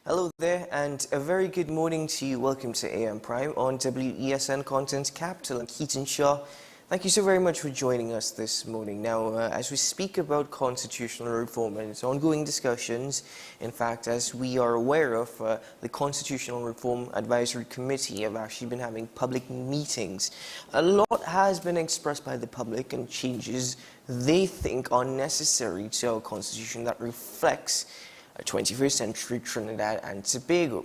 Hello there, and a very good morning to you. Welcome to AM Prime on WESN Content Capital and Keaton Shaw. Thank you so very much for joining us this morning. Now, as we speak about constitutional reform and its ongoing discussions, in fact, as we are aware of, the Constitutional Reform Advisory Committee have actually been having public meetings. A lot has been expressed by the public and changes they think are necessary to our constitution that reflects a 21st century Trinidad and Tobago.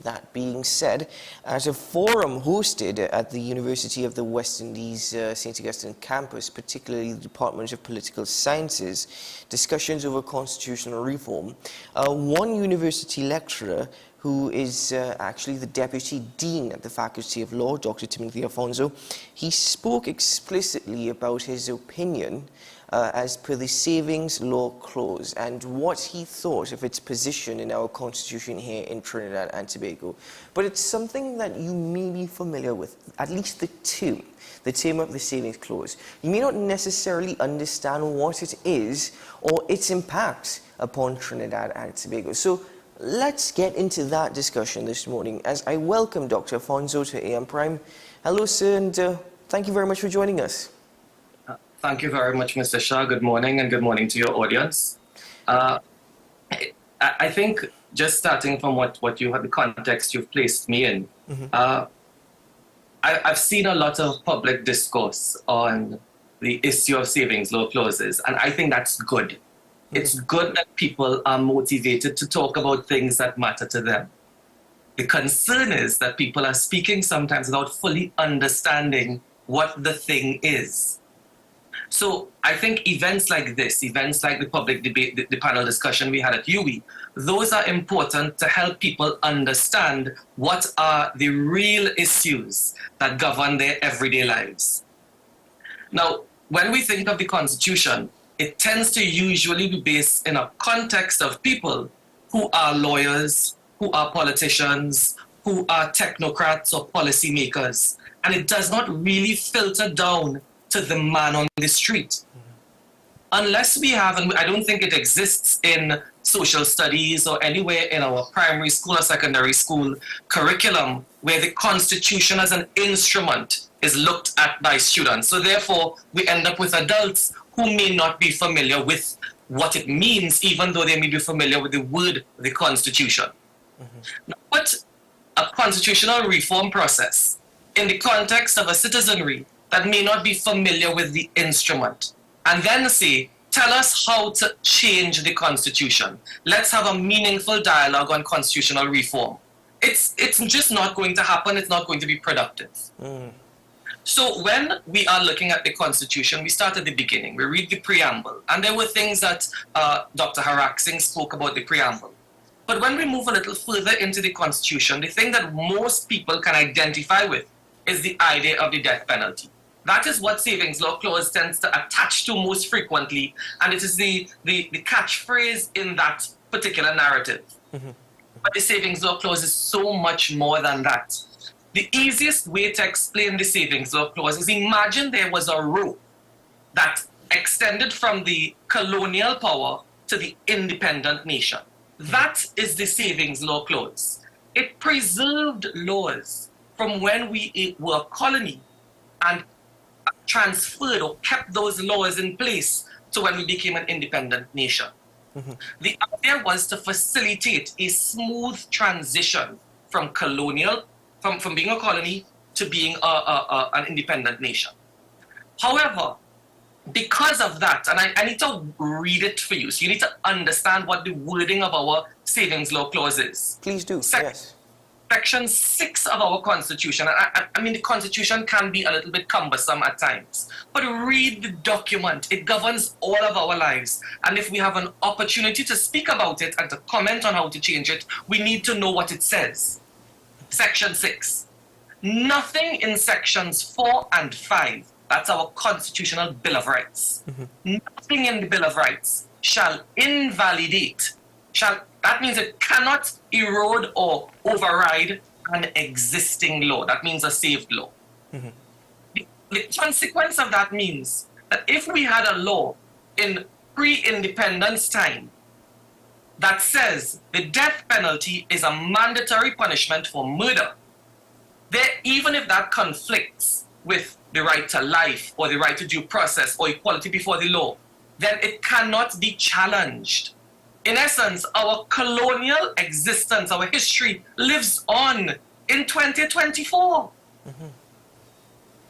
That being said, at a forum hosted at the University of the West Indies St. Augustine campus, particularly the Department of Political Sciences, discussions over constitutional reform, one university lecturer who is actually the Deputy Dean at the Faculty of Law, Dr. Timothy Afonso, he spoke explicitly about his opinion as per the Savings Law Clause and what he thought of its position in our constitution here in Trinidad and Tobago. But it's something that you may be familiar with, at least the term of the Savings Clause. You may not necessarily understand what it is or its impact upon Trinidad and Tobago. So let's get into that discussion this morning as I welcome Dr. Afonso to AM Prime. Hello, sir, and thank you very much for joining us. Thank you very much, Mr. Shah. Good morning, and good morning to your audience. I think just starting from what you had, the context you've placed me in, I've seen a lot of public discourse on the issue of savings law clauses, and I think that's good. It's good that people are motivated to talk about things that matter to them. The concern is that people are speaking sometimes without fully understanding what the thing is. So I think events like this, events like the public debate, the panel discussion we had at UWI, those are important to help people understand what are the real issues that govern their everyday lives. Now, when we think of the Constitution, it tends to usually be based in a context of people who are lawyers, who are politicians, who are technocrats or policymakers, and it does not really filter down to the man on the street. Unless we have, and I don't think it exists in social studies or anywhere in our primary school or secondary school curriculum where the Constitution as an instrument is looked at by students. So therefore, we end up with adults who may not be familiar with what it means, even though they may be familiar with the word, the Constitution. Now, but a constitutional reform process in the context of a citizenry that may not be familiar with the instrument, and then say, tell us how to change the Constitution. Let's have a meaningful dialogue on constitutional reform. It's just not going to happen. It's not going to be productive. So when we are looking at the Constitution, we start at the beginning. We read the preamble, and there were things that Dr. Harak Singh spoke about the preamble. But when we move a little further into the Constitution, the thing that most people can identify with is the idea of the death penalty. That is what Savings Law Clause tends to attach to most frequently, and it is the catchphrase in that particular narrative. But the Savings Law Clause is so much more than that. The easiest way to explain the Savings Law Clause is imagine there was a rope that extended from the colonial power to the independent nation. That is the Savings Law Clause. It preserved laws from when we were a colony and transferred or kept those laws in place to when we became an independent nation. The idea was to facilitate a smooth transition from colonial, from being a colony to being an independent nation. However, because of that, and I need to read it for you, so you need to understand what the wording of our Savings Law Clause is. Please do, yes. Section 6 of our Constitution, I mean, the Constitution can be a little bit cumbersome at times, but read the document. It governs all of our lives. And if we have an opportunity to speak about it and to comment on how to change it, we need to know what it says. Section 6. Nothing in sections 4 and 5, that's our Constitutional Bill of Rights, nothing in the Bill of Rights shall invalidate, that means it cannot erode or override an existing law. That means a saved law. The consequence of that means that if we had a law in pre-independence time that says the death penalty is a mandatory punishment for murder, even if that conflicts with the right to life or the right to due process or equality before the law, then it cannot be challenged. In essence, our colonial existence, our history lives on in 2024. Mm-hmm.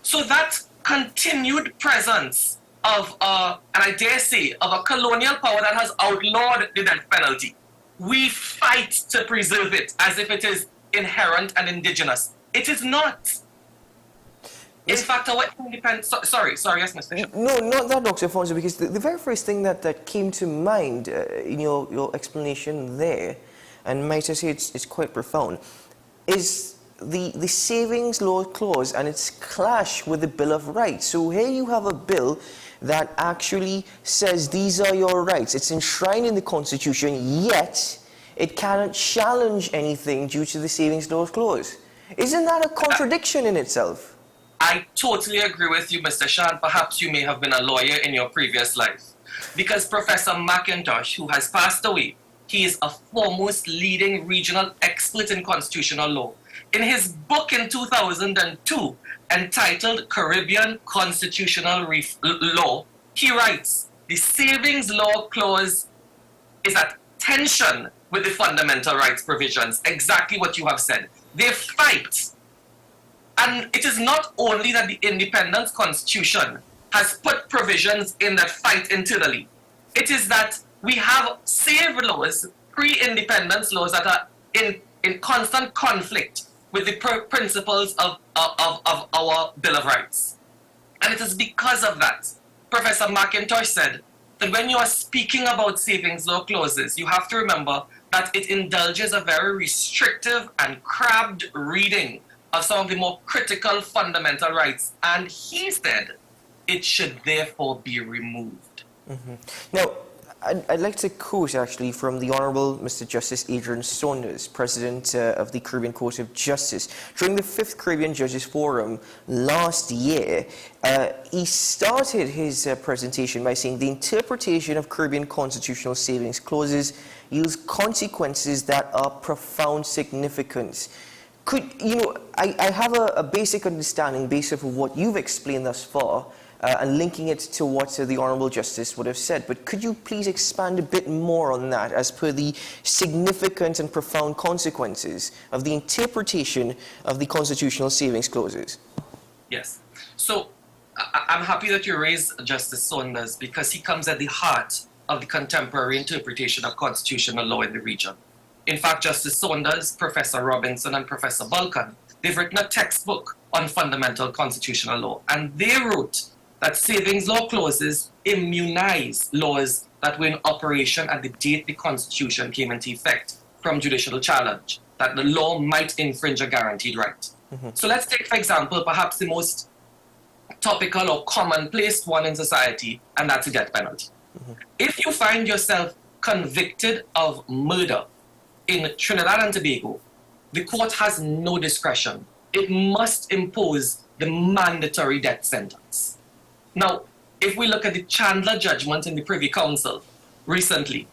So that continued presence of, and I dare say, of a colonial power that has outlawed the death penalty, we fight to preserve it as if it is inherent and indigenous. It is not. In fact, our independence... Sorry, yes, Mr. Bishop. No, not that, Dr. Afonso, because the very first thing that came to mind in your explanation there, and might I say it's quite profound, is the savings law clause and its clash with the Bill of Rights. So here you have a bill that actually says these are your rights. It's enshrined in the Constitution, yet it cannot challenge anything due to the savings law clause. Isn't that a contradiction in itself? I totally agree with you, Mr. Shan. Perhaps you may have been a lawyer in your previous life. Because Professor McIntosh, who has passed away, he is a foremost leading regional expert in constitutional law. In his book in 2002, entitled Caribbean Constitutional Law, he writes, the savings law clause is at tension with the fundamental rights provisions, exactly what you have said. They fight. And it is not only that the Independence Constitution has put provisions in that fight internally. It is that we have saved laws, pre-independence laws, that are in constant conflict with the principles of our Bill of Rights. And it is because of that, Professor McIntosh said, that when you are speaking about savings law clauses, you have to remember that it indulges a very restrictive and crabbed reading of some of the more critical fundamental rights. And he said it should therefore be removed. Mm-hmm. Now, I'd like to quote actually from the Honourable Mr. Justice Adrian Saunders, President of the Caribbean Court of Justice. During the 5th Caribbean Judges Forum last year, he started his presentation by saying the interpretation of Caribbean constitutional savings clauses yields consequences that are profound significance. I have a basic understanding based off of what you've explained thus far, and linking it to what the Honourable Justice would have said. But could you please expand a bit more on that as per the significant and profound consequences of the interpretation of the constitutional savings clauses? Yes. So I'm happy that you raised Justice Saunders because he comes at the heart of the contemporary interpretation of constitutional law in the region. In fact, Justice Saunders, Professor Robinson, and Professor Balkan, they've written a textbook on fundamental constitutional law, and they wrote that savings law clauses immunize laws that were in operation at the date the Constitution came into effect from judicial challenge, that the law might infringe a guaranteed right. Mm-hmm. So let's take, for example, perhaps the most topical or commonplace one in society, and that's the death penalty. Mm-hmm. If you find yourself convicted of murder in Trinidad and Tobago, the court has no discretion. It must impose the mandatory death sentence. Now, if we look at the Chandler judgment in the Privy Council recently,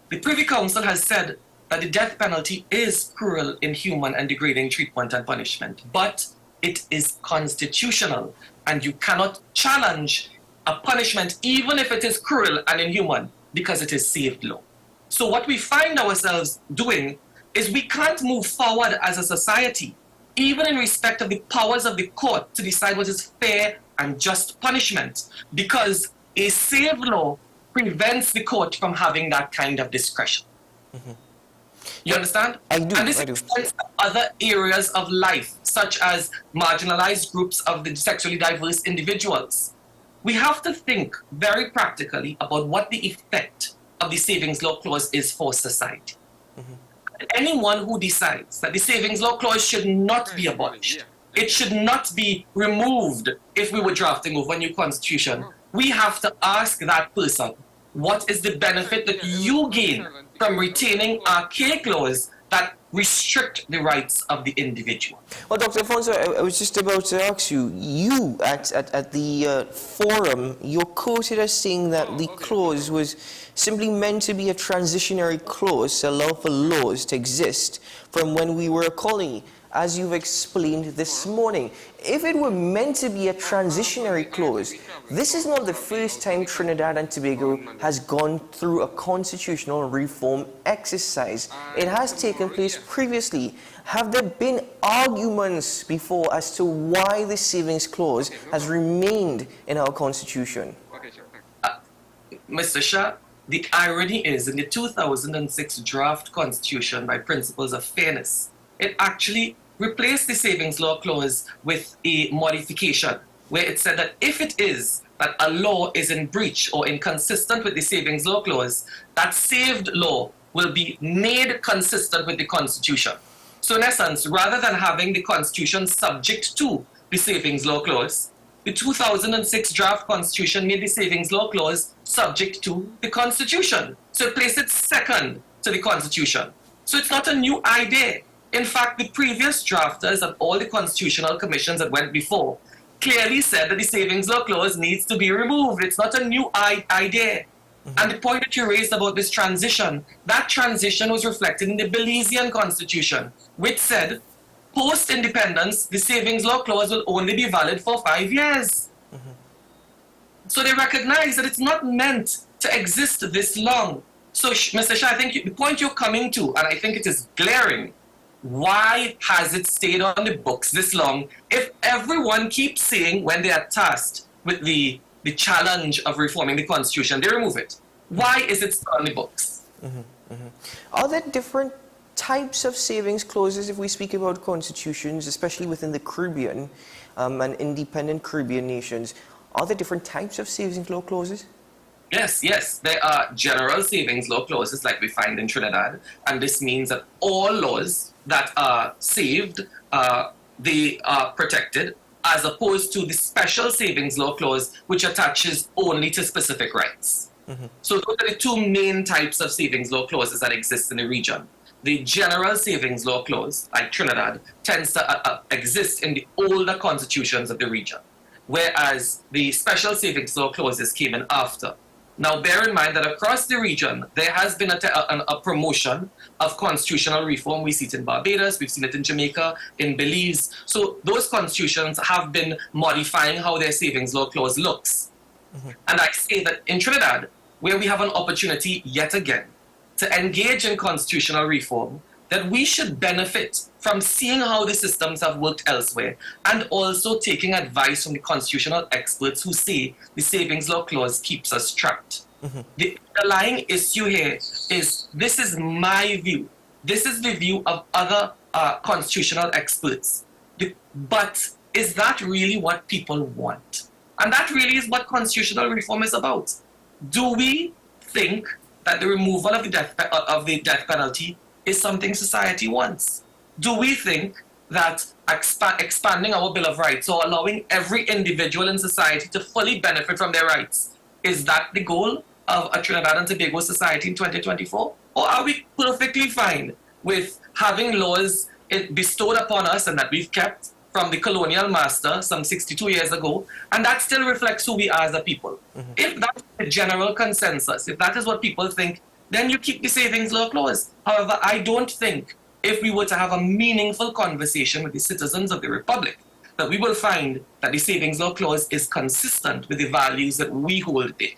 the Privy Council has said that the death penalty is cruel, inhuman, and degrading treatment and punishment, but it is constitutional, and you cannot challenge a punishment even if it is cruel and inhuman because it is saved law. So what we find ourselves doing is we can't move forward as a society, even in respect of the powers of the court to decide what is fair and just punishment, because a saved law prevents the court from having that kind of discretion. Mm-hmm. You understand? I do. And this extends to other areas of life, such as marginalized groups of the sexually diverse individuals. We have to think very practically about what the effect of the savings law clause is for society. Mm-hmm. Anyone who decides that the savings law clause should not be abolished, it should not be removed if we were drafting over a new constitution, we have to ask that person, what is the benefit that you gain from retaining archaic laws that restrict the rights of the individual. Well, Dr. Alfonso, I was just about to ask you at the forum, you're quoted as saying that the clause was simply meant to be a transitionary clause to allow for laws to exist from when we were a colony, as you've explained this morning. If it were meant to be a transitionary clause, this is not the first time Trinidad and Tobago has gone through a constitutional reform exercise. It has taken place previously. Have there been arguments before as to why the savings clause has remained in our constitution? Mr. Shah, the irony is in the 2006 draft constitution by principles of fairness, it actually replaced the savings law clause with a modification where it said that if it is that a law is in breach or inconsistent with the savings law clause, that saved law will be made consistent with the Constitution. So in essence, rather than having the Constitution subject to the savings law clause, the 2006 draft Constitution made the savings law clause subject to the Constitution. So it placed it second to the Constitution. So it's not a new idea. In fact, the previous drafters and all the constitutional commissions that went before clearly said that the savings law clause needs to be removed. It's not a new idea. And the point that you raised about this transition, that transition was reflected in the Belizean constitution, which said, post-independence, the savings law clause will only be valid for 5 years. So they recognize that it's not meant to exist this long. So, Mr. Shah, I think the point you're coming to, and I think it is glaring, why has it stayed on the books this long if everyone keeps saying when they are tasked with the challenge of reforming the Constitution, they remove it? Why is it still on the books? Are there different types of savings clauses if we speak about constitutions, especially within the Caribbean and independent Caribbean nations? Are there different types of savings law clauses? Yes. There are general savings law clauses like we find in Trinidad, and this means that all laws that are saved, they are protected, as opposed to the special savings law clause, which attaches only to specific rights. So those are the two main types of savings law clauses that exist in the region. The general savings law clause, like Trinidad, tends to exist in the older constitutions of the region, whereas the special savings law clauses came in after. Now, bear in mind that across the region, there has been a promotion of constitutional reform. We see it in Barbados, we've seen it in Jamaica, in Belize. So those constitutions have been modifying how their savings law clause looks. And I say that in Trinidad, where we have an opportunity yet again to engage in constitutional reform, that we should benefit from seeing how the systems have worked elsewhere and also taking advice from the constitutional experts who say the savings law clause keeps us trapped. The underlying issue here is, this is my view. This is the view of other constitutional experts. But is that really what people want? And that really is what constitutional reform is about. Do we think that the removal of the death penalty is something society wants? Do we think that expanding our Bill of Rights or allowing every individual in society to fully benefit from their rights, is that the goal of a Trinidad and Tobago society in 2024? Or are we perfectly fine with having laws bestowed upon us and that we've kept from the colonial master some 62 years ago, and that still reflects who we are as a people? If that's the general consensus, if that is what people think, then you keep the savings law clause. However, I don't think if we were to have a meaningful conversation with the citizens of the Republic, that we will find that the savings law clause is consistent with the values that we hold dear.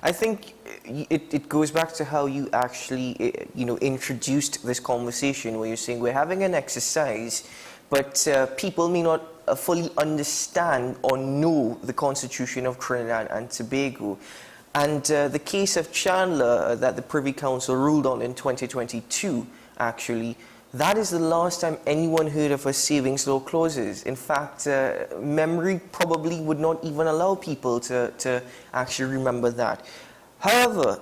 I think it goes back to how you actually, introduced this conversation, where you're saying we're having an exercise, but people may not fully understand or know the Constitution of Trinidad and Tobago. And the case of Chandler that the Privy Council ruled on in 2022, actually, that is the last time anyone heard of a savings law clauses. In fact, memory probably would not even allow people to actually remember that. However,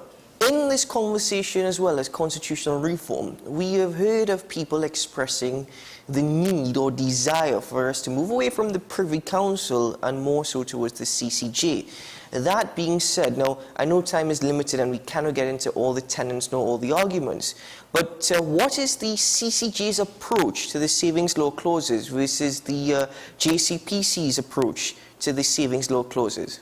in this conversation as well as constitutional reform, we have heard of people expressing the need or desire for us to move away from the Privy Council and more so towards the CCJ. That being said, now, I know time is limited and we cannot get into all the tenets nor all the arguments, but what is the CCJ's approach to the savings law clauses versus the JCPC's approach to the savings law clauses?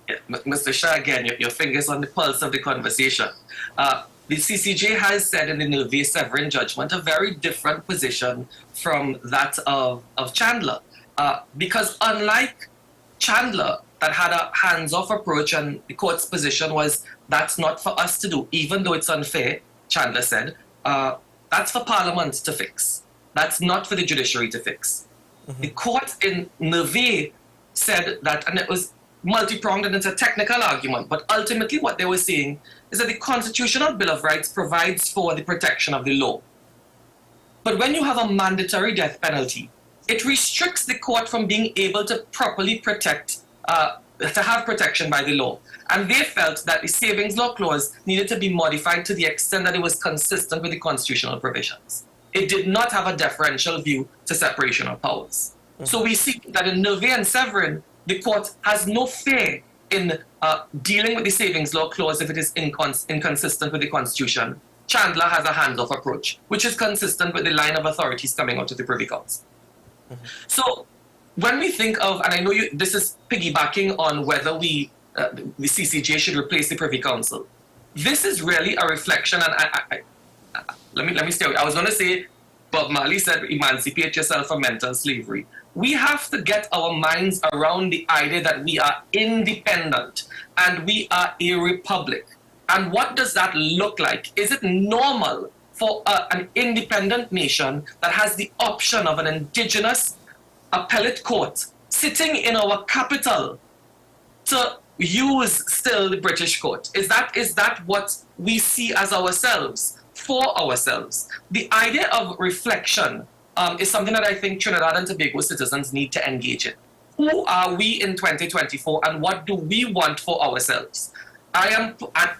Yeah, Mr. Shah, again, your fingers on the pulse of the conversation. The CCJ has said in the Nervais-Severin judgment a very different position from that of Chandler. Because unlike Chandler, that had a hands-off approach, and the court's position was that's not for us to do, even though it's unfair, Chandler said, that's for Parliament to fix. That's not for the judiciary to fix. The court in Nervais said that, and it was multi-pronged and it's a technical argument, but ultimately what they were saying is that the Constitutional Bill of Rights provides for the protection of the law. But when you have a mandatory death penalty, it restricts the court from being able to properly protect, to have protection by the law. And they felt that the savings law clause needed to be modified to the extent that it was consistent with the constitutional provisions. It did not have a deferential view to separation of powers. So we see that in Nervais and Severin, the court has no fear in dealing with the savings law clause if it is inconsistent with the Constitution. Chandler has a hands-off approach, which is consistent with the line of authorities coming out of the Privy Council. So when we think of, and I know this is piggybacking on whether the CCJ should replace the Privy Council, this is really a reflection, and let me stay away. I was going to say, Bob Marley said, emancipate yourself from mental slavery. We have to get our minds around the idea that we are independent and we are a republic. And what does that look like? Is it normal for an independent nation that has the option of an indigenous appellate court sitting in our capital to use still the British court? Is that what we see as ourselves, for ourselves? The idea of reflection is something that I think Trinidad and Tobago citizens need to engage in. Who are we in 2024 and what do we want for ourselves?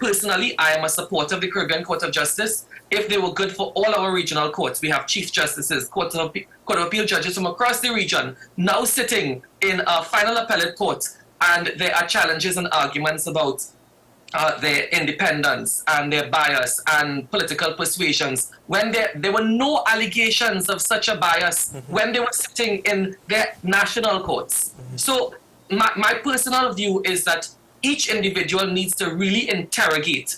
Personally, I am a supporter of the Caribbean Court of Justice. If they were good for all our regional courts, we have chief justices, Court of Appeal judges from across the region now sitting in a final appellate court, and there are challenges and arguments about their independence and their bias and political persuasions, when there were no allegations of such a bias when they were sitting in their national courts. So my personal view is that each individual needs to really interrogate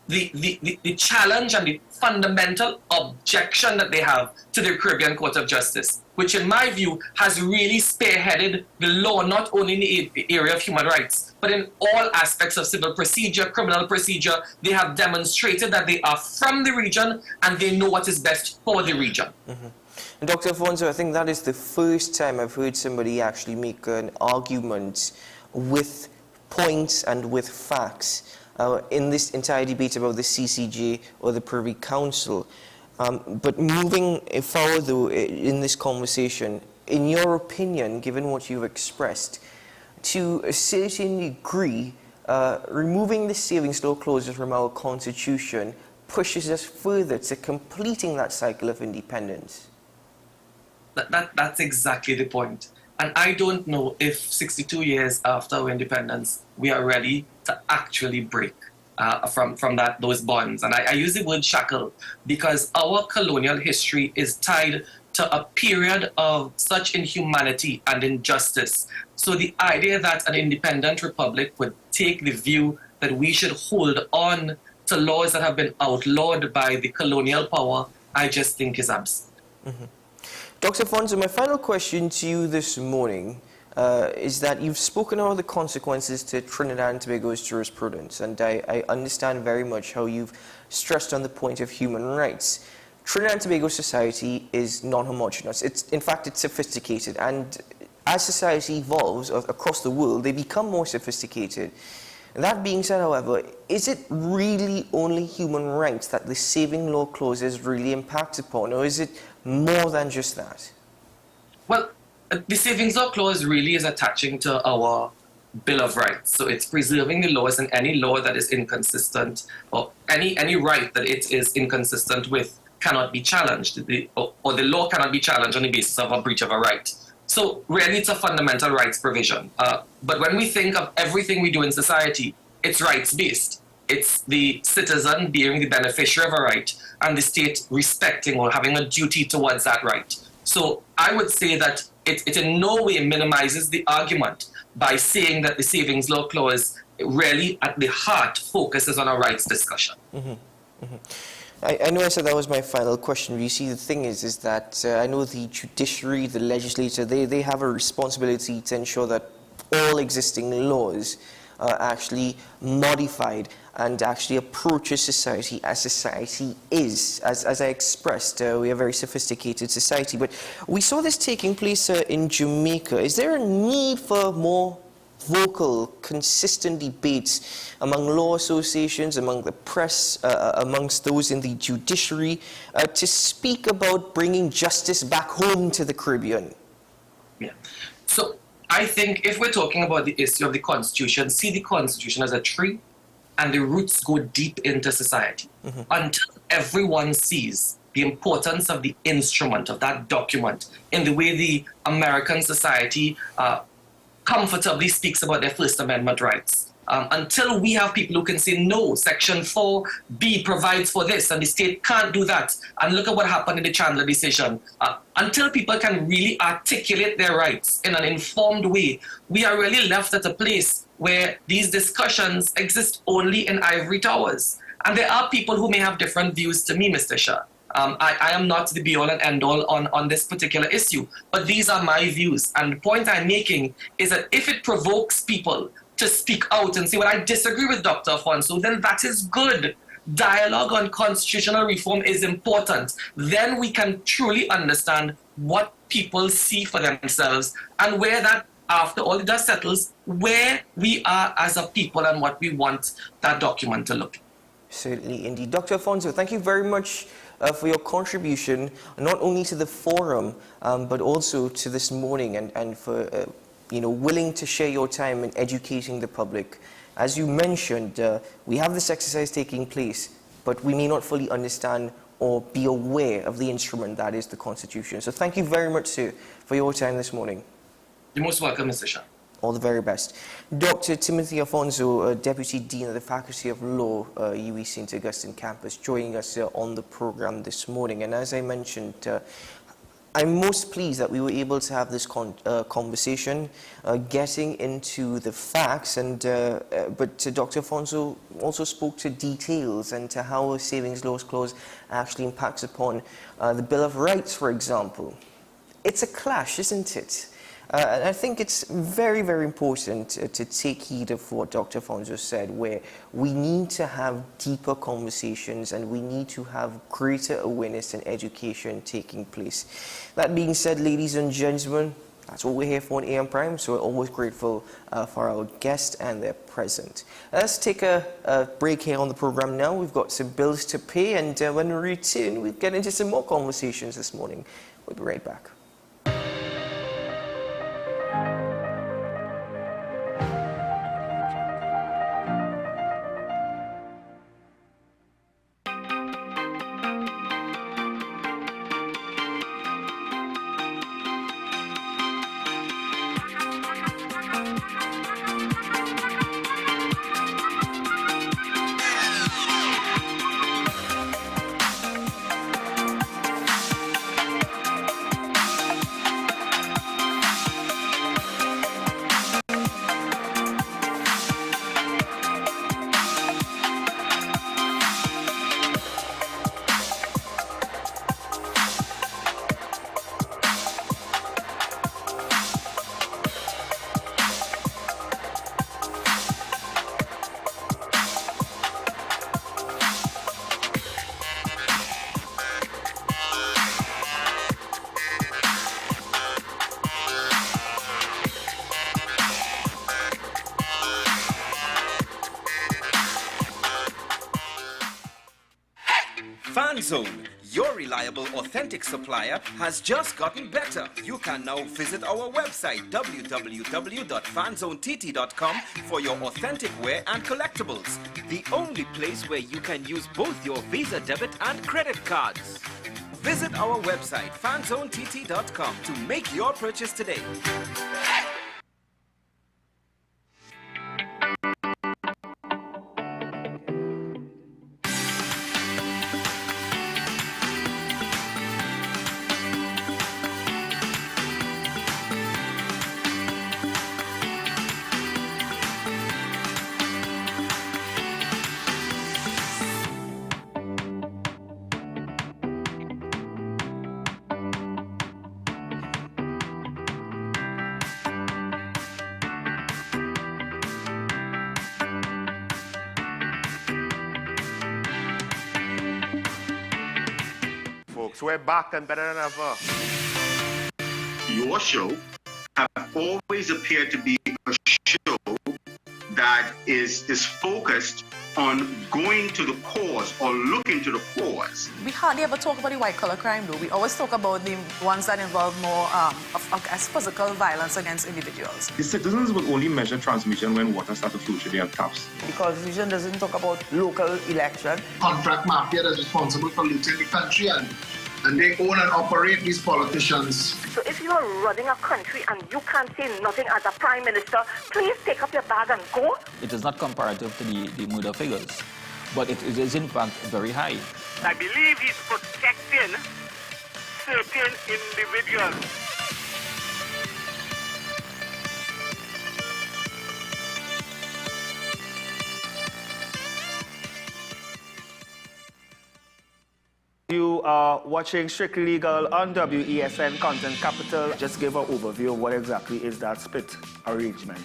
the challenge and the fundamental objection that they have to the Caribbean Court of Justice, which in my view has really spearheaded the law, not only in the area of human rights, but in all aspects of civil procedure, criminal procedure. They have demonstrated that they are from the region and they know what is best for the region. And Dr. Afonso, I think that is the first time I've heard somebody actually make an argument with points and with facts in this entire debate about the CCJ or the Privy Council. But moving further in this conversation, in your opinion, given what you've expressed, to a certain degree, removing the savings law clauses from our Constitution pushes us further to completing that cycle of independence. That's exactly the point. And I don't know if 62 years after our independence, we are ready to actually break from those bonds. And I use the word shackle because our colonial history is tied to a period of such inhumanity and injustice. So the idea that an independent republic would take the view that we should hold on to laws that have been outlawed by the colonial power, I just think is absurd. Dr. Afonso, my final question to you this morning is that you've spoken about the consequences to Trinidad and Tobago's jurisprudence, and I understand very much how you've stressed on the point of human rights. Trinidad and Tobago society is non-homogeneous. In fact, it's sophisticated, and as society evolves across the world, they become more sophisticated. That being said, however, is it really only human rights that the saving law clauses really impact upon, or is it more than just that? Well, the savings law clause really is attaching to our Bill of Rights. So it's preserving the laws, and any law that is inconsistent or any right that it is inconsistent with cannot be challenged, or the law cannot be challenged on the basis of a breach of a right. So really, it's a fundamental rights provision. But when we think of everything we do in society, it's rights-based. It's the citizen being the beneficiary of a right and the state respecting or having a duty towards that right. So I would say that it in no way minimizes the argument by saying that the Savings Law Clause really at the heart focuses on a rights discussion. I know I said that was my final question. You see, the thing is that I know the judiciary, the legislature, they have a responsibility to ensure that all existing laws are actually modified and actually approaches society as society is. As I expressed, we are a very sophisticated society. But we saw this taking place in Jamaica. Is there a need for more vocal, consistent debates among law associations, among the press, amongst those in the judiciary, to speak about bringing justice back home to the Caribbean? Yeah. So I think if we're talking about the issue of the Constitution, see the Constitution as a tree, and the roots go deep into society. Until everyone sees the importance of the instrument, of that document, in the way the American society comfortably speaks about their First Amendment rights. Until we have people who can say, no, Section 4B provides for this, and the state can't do that. And look at what happened in the Chandler decision. Until people can really articulate their rights in an informed way, we are really left at a place where these discussions exist only in ivory towers. And there are people who may have different views to me, Mr. Shah. I am not the be-all and end-all on this particular issue, but these are my views. And the point I'm making is that if it provokes people to speak out and say, well, I disagree with Dr. Afonso, then that is good. Dialogue on constitutional reform is important. Then we can truly understand what people see for themselves and where that, after all the dust settles, where we are as a people and what we want that document to look. Certainly, indeed. Dr. Afonso, thank you very much for your contribution, not only to the forum, but also to this morning, and for willing to share your time in educating the public. As you mentioned, we have this exercise taking place, but we may not fully understand or be aware of the instrument that is the Constitution. So thank you very much, sir, for your time this morning. You're most welcome, Mr. Shah. All the very best. Dr. Timothy Afonso, Deputy Dean of the Faculty of Law, UWI St. Augustine Campus, joining us on the program this morning. And as I mentioned, I'm most pleased that we were able to have this conversation, getting into the facts, but Dr. Afonso also spoke to details and to how a Savings Laws Clause actually impacts upon the Bill of Rights, for example. It's a clash, isn't it? And I think it's very, very important to take heed of what Dr. Afonso said, where we need to have deeper conversations and we need to have greater awareness and education taking place. That being said, ladies and gentlemen, that's what we're here for on AM Prime, so we're always grateful for our guests and their presence. Let's take a break here on the program now. We've got some bills to pay, and when we return, we'll get into some more conversations this morning. We'll be right back. FanZone, your reliable, authentic supplier, has just gotten better. You can now visit our website www.fanzonett.com for your authentic wear and collectibles. The only place where you can use both your Visa debit and credit cards. Visit our website, fanzonett.com, to make your purchase today. Folks, we're back and better than ever. Your show have always appeared to be a show that is focused on going to the cause or looking to the cause. We hardly ever talk about the white-collar crime, though. We always talk about the ones that involve more as physical violence against individuals. The citizens will only measure transmission when water starts to flow through their taps. The Constitution doesn't talk about local election. Contract mafia that's responsible for looting the country, and they own and operate these politicians. So if you are running a country and you can't say nothing as a prime minister, please take up your bag and go. It is not comparative to the murder figures, but it is in fact very high. I believe he's protecting certain individuals. You are watching Strictly Legal on WESN Content Capital. Just give an overview of what exactly is that split arrangement.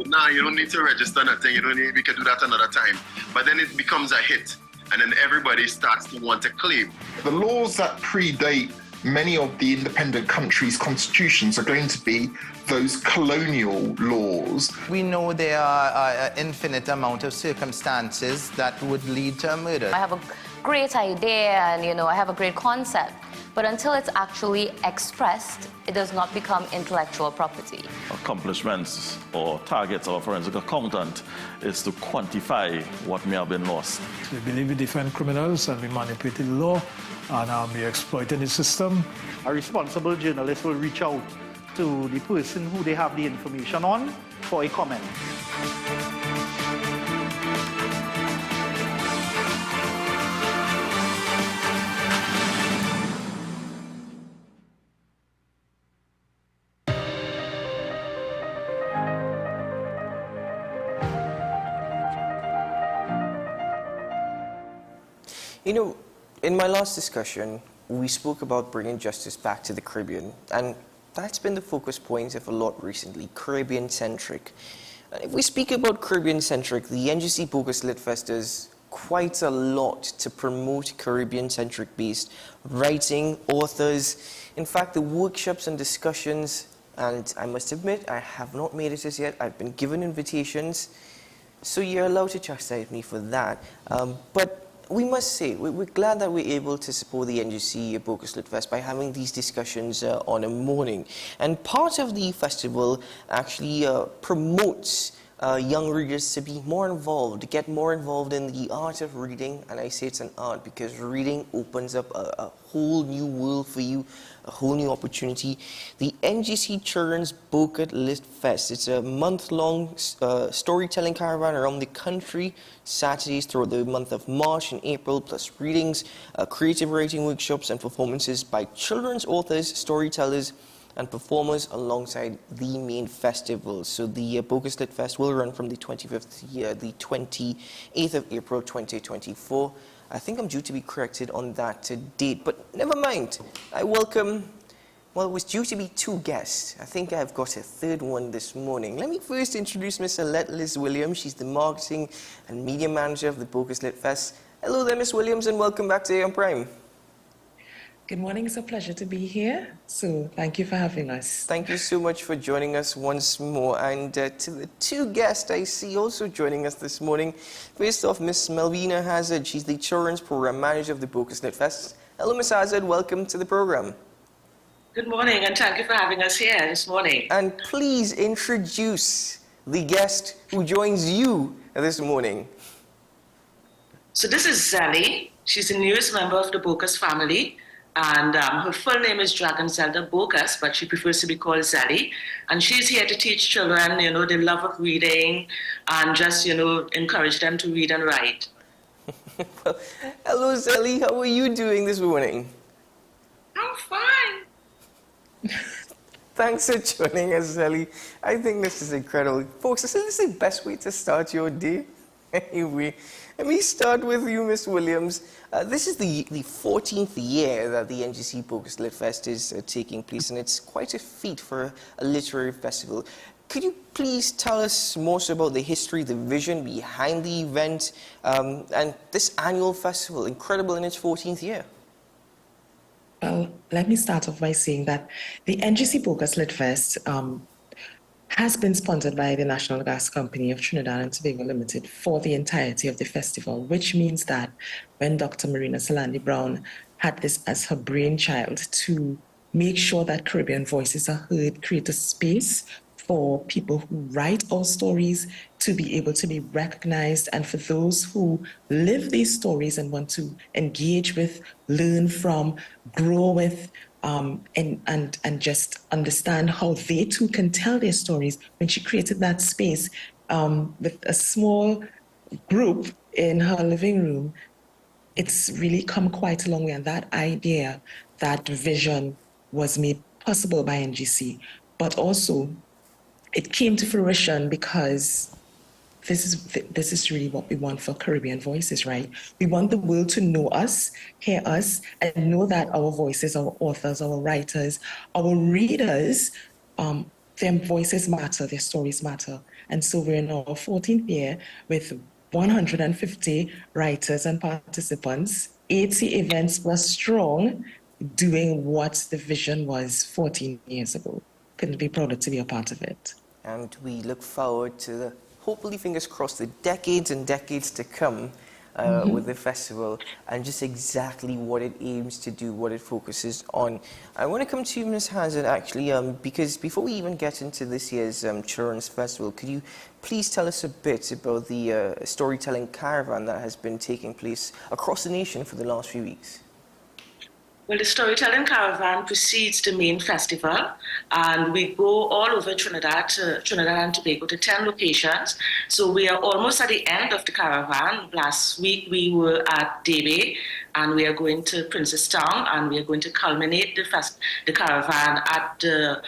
Now you don't need to register nothing. We can do that another time. But then it becomes a hit, and then everybody starts to want to claim. The laws that predate many of the independent countries' constitutions are going to be those colonial laws. We know there are an infinite amount of circumstances that would lead to a murder. I have a great idea and, I have a great concept, but until it's actually expressed, it does not become intellectual property. Accomplishments or targets of a forensic accountant is to quantify what may have been lost. We believe we defend criminals and we manipulate the law and we exploiting the system. A responsible journalist will reach out to the person who they have the information on for a comment. In my last discussion, we spoke about bringing justice back to the Caribbean, and that's been the focus point of a lot recently, Caribbean-centric. And if we speak about Caribbean-centric, the NGC Bogus Lit Fest does quite a lot to promote Caribbean-centric based writing, authors. In fact, the workshops and discussions, and I must admit, I have not made it as yet. I've been given invitations, so you're allowed to chastise me for that. But we must say, we're glad that we're able to support the NGC Bogus Lit Fest by having these discussions on a morning. And part of the festival actually promotes young readers to be more involved, get more involved in the art of reading. And I say it's an art because reading opens up a whole new world for you, a whole new opportunity. The NGC Children's Bogus Lit Fest, it's a month-long storytelling caravan around the country, Saturdays throughout the month of March and April, plus readings, creative writing workshops and performances by children's authors, storytellers, and performers alongside the main festival. So the Bogus Lit Fest will run from the 25th to the 28th of April 2024. I think I'm due to be corrected on that date, but never mind. I welcome, well, it was due to be 2 guests. I think I've got a 3rd one this morning. Let me first introduce Miss Alette Liz Williams. She's the marketing and media manager of the Bogus Lit Fest. Hello there, Miss Williams, and welcome back to AM Prime. Good morning. It's a pleasure to be here. So thank you for having us. Thank you so much for joining us once more. And to the 2 guests I see also joining us this morning. First off, Miss Melvina Hazard. She's the Children's Program Manager of the Bogus Lit Fest. Hello, Miss Hazard. Welcome to the program. Good morning, and thank you for having us here this morning. And please introduce the guest who joins you this morning. So this is Zali. She's the newest member of the Bogus family. And her full name is Dragon Zelda Bogus, but she prefers to be called Zelly. And she's here to teach children, you know, the love of reading and just, you know, encourage them to read and write. Well, hello, Zelly. How are you doing this morning? I'm fine. Thanks for joining us, Zelly. I think this is incredible. Folks, this is the best way to start your day. Anyway, let me start with you, Miss Williams. This is the 14th year that the NGC Bogus Lit Fest is taking place, and it's quite a feat for a literary festival. Could you please tell us more so about the history, the vision behind the event, and this annual festival, incredible in its 14th year? Well, let me start off by saying that the NGC Bogus Lit Fest has been sponsored by the National Gas Company of Trinidad and Tobago Limited for the entirety of the festival, which means that when Dr. Marina Salandi Brown had this as her brainchild to make sure that Caribbean voices are heard, create a space for people who write our stories to be able to be recognized, and for those who live these stories and want to engage with, learn from, grow with, and just understand how they too can tell their stories. When she created that space with a small group in her living room, it's really come quite a long way. And that idea, that vision was made possible by NGC, but also it came to fruition because this is really what we want for Caribbean Voices, right? We want the world to know us, hear us, and know that our voices, our authors, our writers, our readers, their voices matter, their stories matter. And so we're in our 14th year with 150 writers and participants, 80 events plus strong, doing what the vision was 14 years ago. Couldn't be prouder to be a part of it. And we look forward to the, hopefully, fingers crossed, the decades and decades to come with the festival and just exactly what it aims to do, what it focuses on. I want to come to you, Ms. Hazard, actually, because before we even get into this year's Children's Festival, could you please tell us a bit about the storytelling caravan that has been taking place across the nation for the last few weeks? Well, the Storytelling Caravan precedes the main festival, and we go all over Trinidad and Tobago to 10 locations. So we are almost at the end of the caravan. Last week we were at Debe, and we are going to Princestown, and we are going to culminate the caravan at the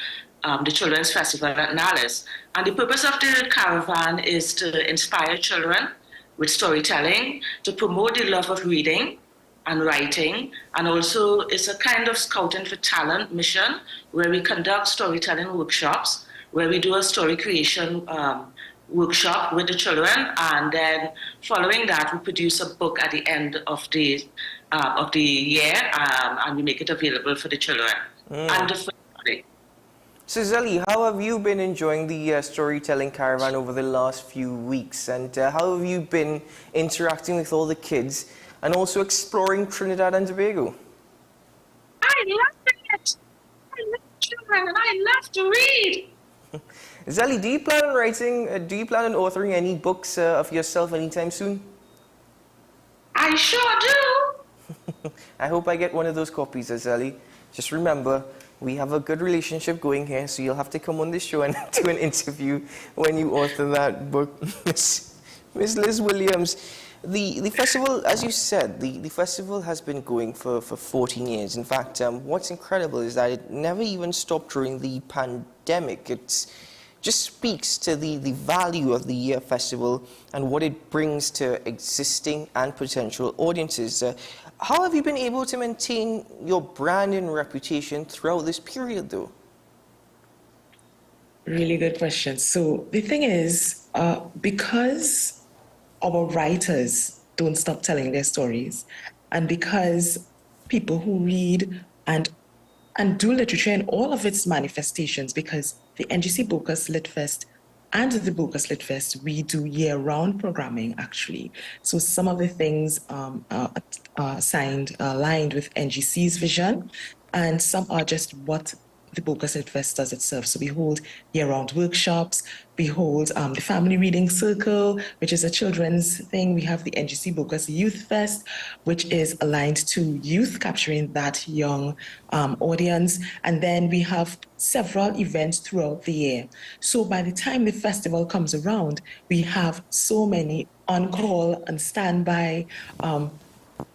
Children's Festival at Nales. And the purpose of the caravan is to inspire children with storytelling, to promote the love of reading and writing, and also it's a kind of Scouting for Talent mission where we conduct storytelling workshops, where we do a story creation workshop with the children, and then following that we produce a book at the end of the year, and we make it available for the children and the family. So Zelly, how have you been enjoying the storytelling caravan over the last few weeks, and how have you been interacting with all the kids and also exploring Trinidad and Tobago? I love it. I love children and I love to read. Zelly, do you plan on writing, do you plan on authoring any books of yourself anytime soon? I sure do. I hope I get one of those copies, Zelly. Just remember, we have a good relationship going here, so you'll have to come on this show and do an interview when you author that book. Miss Liz Williams, the festival, as you said, the festival has been going for 14 years. In fact, what's incredible is that it never even stopped during the pandemic. It just speaks to the value of the festival and what it brings to existing and potential audiences. How have you been able to maintain your brand and reputation throughout this period, though? Really good question. So the thing is, because our writers don't stop telling their stories, and because people who read and do literature in all of its manifestations, because the NGC Bogus Lit Fest and the Bogus Lit Fest, we do year-round programming, actually. So some of the things aligned with NGC's vision, and some are just what the Bogus Lit Fest does itself. So we hold year-round workshops, we hold the Family Reading Circle, which is a children's thing. We have the NGC Bogus Youth Fest, which is aligned to youth, capturing that young audience. And then we have several events throughout the year. So by the time the festival comes around, we have so many on-call and standby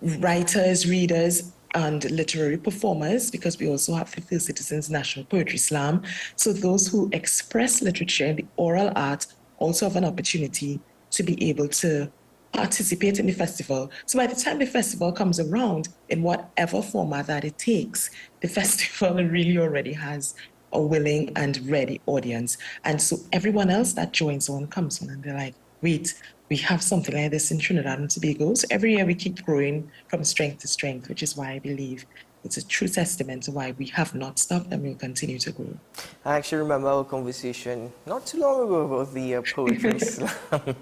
writers, readers, and literary performers, because we also have the First Citizens National Poetry Slam. So those who express literature in the oral art also have an opportunity to be able to participate in the festival. So by the time the festival comes around, in whatever format that it takes, the festival really already has a willing and ready audience. And so everyone else that joins on comes on and they're like, wait, we have something like this in Trinidad and Tobago. So every year we keep growing from strength to strength, which is why I believe it's a true testament to why we have not stopped and will continue to grow. I actually remember our conversation not too long ago about the poetry slam.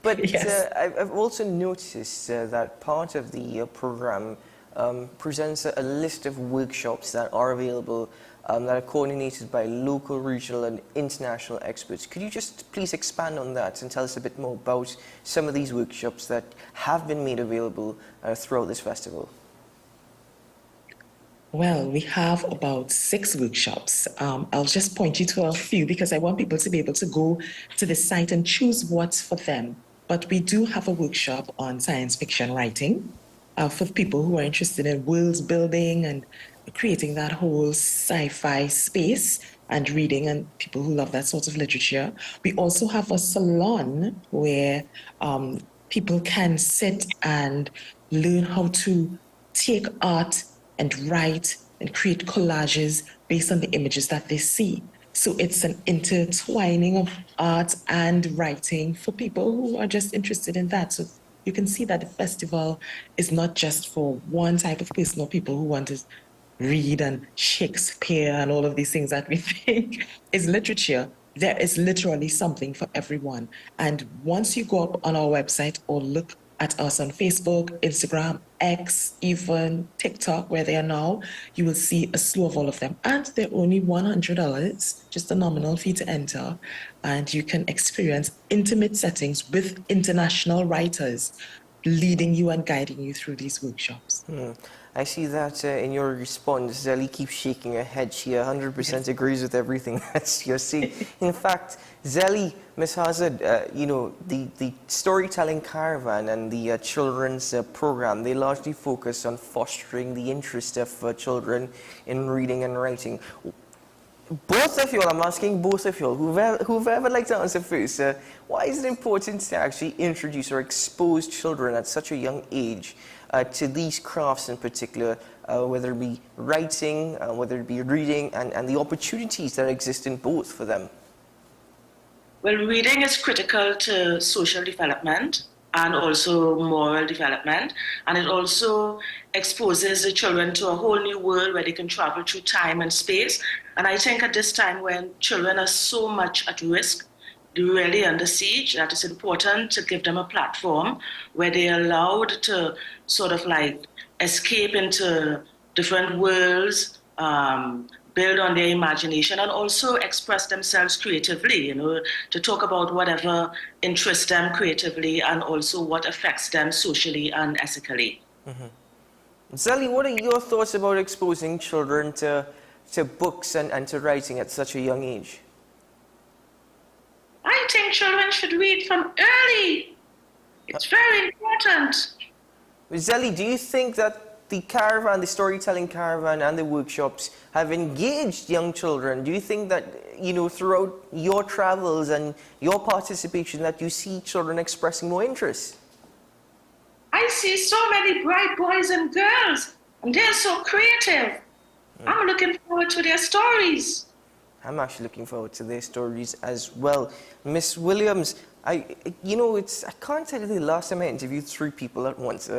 But yes. I've also noticed that part of the program presents a list of workshops that are available that are coordinated by local, regional and international experts. Could you just please expand on that and tell us a bit more about some of these workshops that have been made available throughout this festival? Well, we have about 6 workshops. I'll just point you to a few because I want people to be able to go to the site and choose what's for them. But we do have a workshop on science fiction writing for people who are interested in world building and creating that whole sci-fi space and reading, and people who love that sort of literature. We also have a salon where people can sit and learn how to take art and write and create collages based on the images that they see. So it's an intertwining of art and writing for people who are just interested in that. So you can see that the festival is not just for one type of person or people who want to read and Shakespeare and all of these things that we think is literature. There is literally something for everyone. And once you go up on our website or look at us on Facebook, Instagram, X, even TikTok, where they are now, you will see a slew of all of them. And they're only $100, just a nominal fee to enter. And you can experience intimate settings with international writers leading you and guiding you through these workshops. I see that in your response, Zelly keeps shaking her head. She 100% agrees with everything that you're saying. In fact, Zelly, Ms. Hazard, you know, the storytelling caravan and the children's program, they largely focus on fostering the interest of children in reading and writing. Both of you, I'm asking both of you, whoever would like to answer first, why is it important to actually introduce or expose children at such a young age to these crafts in particular, whether it be writing, whether it be reading, and the opportunities that exist in both for them? Well, reading is critical to social development and also moral development, and it also exposes the children to a whole new world where they can travel through time and space. And I think at this time when children are so much at risk, they're really under siege, that it's important to give them a platform where they're allowed to sort of like escape into different worlds, build on their imagination, and also express themselves creatively, you know, to talk about whatever interests them creatively and also what affects them socially and ethically. Zelly, what are your thoughts about exposing children to books and to writing at such a young age? I think children should read from early. It's very important. Zelly, do you think that the caravan, the storytelling caravan and the workshops have engaged young children? Do you think that, you know, throughout your travels and your participation that you see children expressing more interest? I see so many bright boys and girls, and they're so creative. I'm looking forward to their stories. I'm actually looking forward to their stories as well. Miss Williams, I can't tell you the last time I interviewed 3 people at once.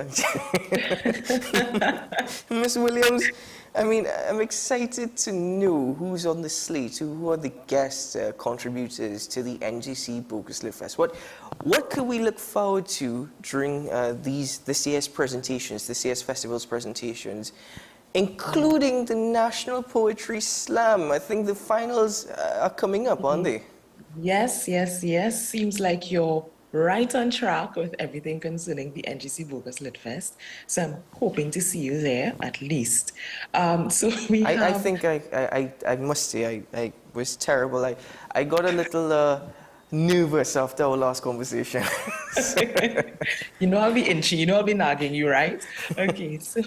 Miss Williams, I mean, I'm excited to know who's on the slate, who are the guest contributors to the NGC Bogus Lit Fest. What could we look forward to during this year's presentations, this year's festival's presentations? including the National Poetry Slam. I think the finals are coming up, aren't they? Yes, yes, yes. Seems like you're right on track with everything concerning the NGC Bogus Lit Fest. So I'm hoping to see you there at least. So we have... I think I must say I was terrible. I got a little nervous after our last conversation. You know I'll be itchy, you know I'll be nagging you, right? Okay, so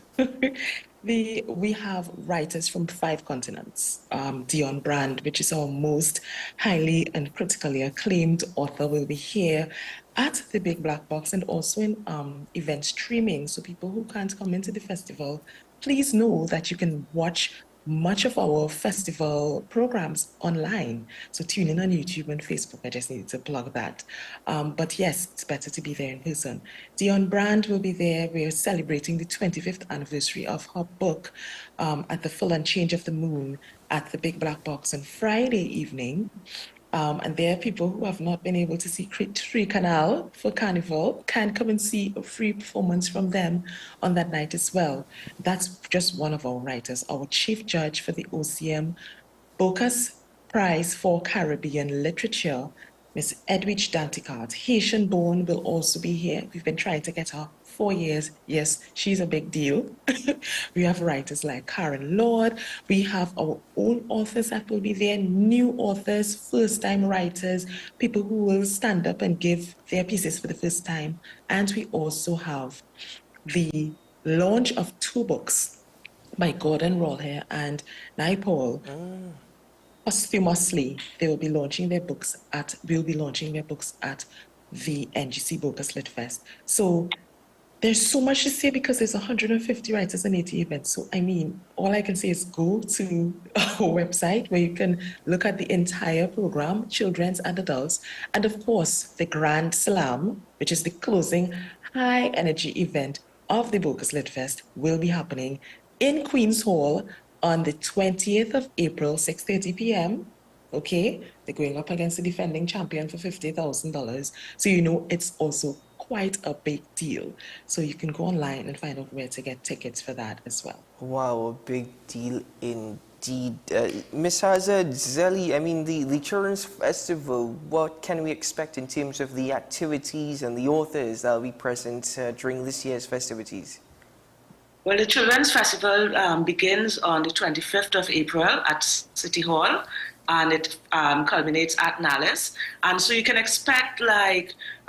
we have writers from 5 continents. Dion Brand, which is our most highly and critically acclaimed author, will be here at the Big Black Box and also in event streaming. So people who can't come into the festival, please know that you can watch much of our festival programs online. So tune in on YouTube and Facebook. I just needed to plug that. But yes, it's better to be there in person. Dion Brand will be there. We're celebrating the 25th anniversary of her book at the Full and Change of the Moon at the Big Black Box on Friday evening. And there are people who have not been able to see Free Canal for Carnival can come and see a free performance from them on that night as well. That's just one of our writers, our chief judge for the OCM Bocas Prize for Caribbean Literature, Miss Edwidge Danticart. Haitian-born will also be here. We've been trying to get her 4 years. Yes, she's a big deal. We have writers like Karen Lord. We have our own authors that will be there, new authors, first-time writers, people who will stand up and give their pieces for the first time. And we also have the launch of 2 books by Gordon Rollhair and Naipaul. Posthumously, they will be launching their books at the NGC Bogus Lit Fest. So there's so much to say because there's 150 writers and 80 events. So I mean, all I can say is go to our website where you can look at the entire program, children's and adults, and of course the Grand Slam, which is the closing high energy event of the Bogus Lit Fest, will be happening in Queen's Hall on the 20th of April, 6:30 p.m. Okay, they're going up against the defending champion for $50,000. So you know it's also quite a big deal. So you can go online and find out where to get tickets for that as well. Wow, a big deal indeed. Ms. Hazard, Zelly, I mean, the Children's Festival, what can we expect in terms of the activities and the authors that will be present during this year's festivities? Well, the Children's Festival begins on the 25th of April at City Hall, and it culminates at Nallis. And so you can expect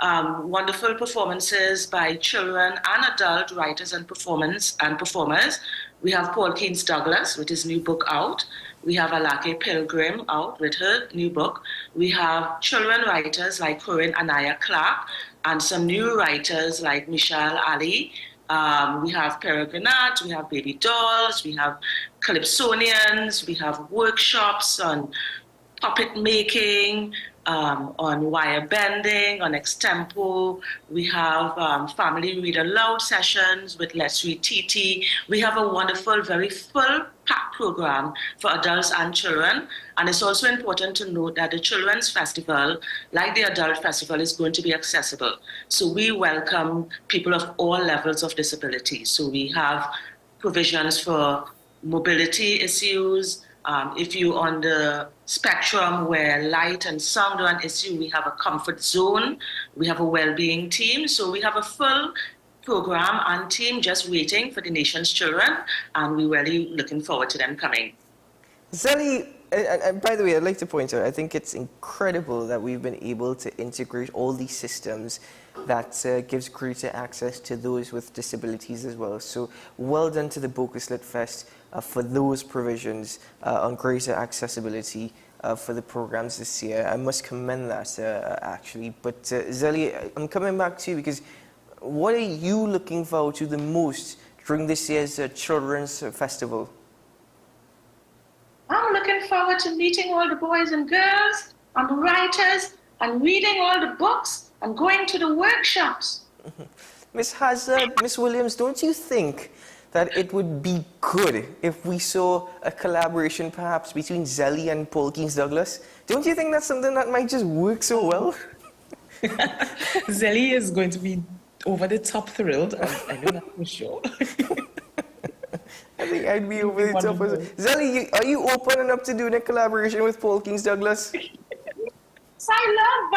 wonderful performances by children and adult writers and performers. We have Paul Keynes Douglas with his new book out. We have Alake Pilgrim out with her new book. We have children writers like Corinne Anaya Clark and some new writers like Michelle Ali. We have Peregrinat, we have baby dolls, we have calypsonians, we have workshops on puppet making, on wire bending, on extempo. We have family read aloud sessions with Let's Read TT. We have a wonderful, very full-packed program for adults and children. And it's also important to note that the Children's Festival, like the Adult Festival, is going to be accessible. So we welcome people of all levels of disability. So we have provisions for mobility issues. If you're on the spectrum where light and sound are an issue, we have a comfort zone. We have a well-being team. So we have a full program and team just waiting for the nation's children. And we're really looking forward to them coming. Zelly, and by the way, I'd like to point out, I think it's incredible that we've been able to integrate all these systems that gives greater access to those with disabilities as well. So well done to the Bogus Lit Fest for those provisions on greater accessibility for the programs this year. I must commend that actually. But Zelly, I'm coming back to you because what are you looking forward to the most during this year's Children's Festival? I'm looking forward to meeting all the boys and girls and the writers and reading all the books and going to the workshops. Ms. Hazard, Ms. Williams, don't you think that it would be good if we saw a collaboration perhaps between Zelly and Paul Keynes Douglas? Don't you think that's something that might just work so well? Zelly is going to be over the top thrilled. I know that for sure. I think I'd be over the top. Zelly, are you open enough to doing a collaboration with Paul Kings Douglas? I love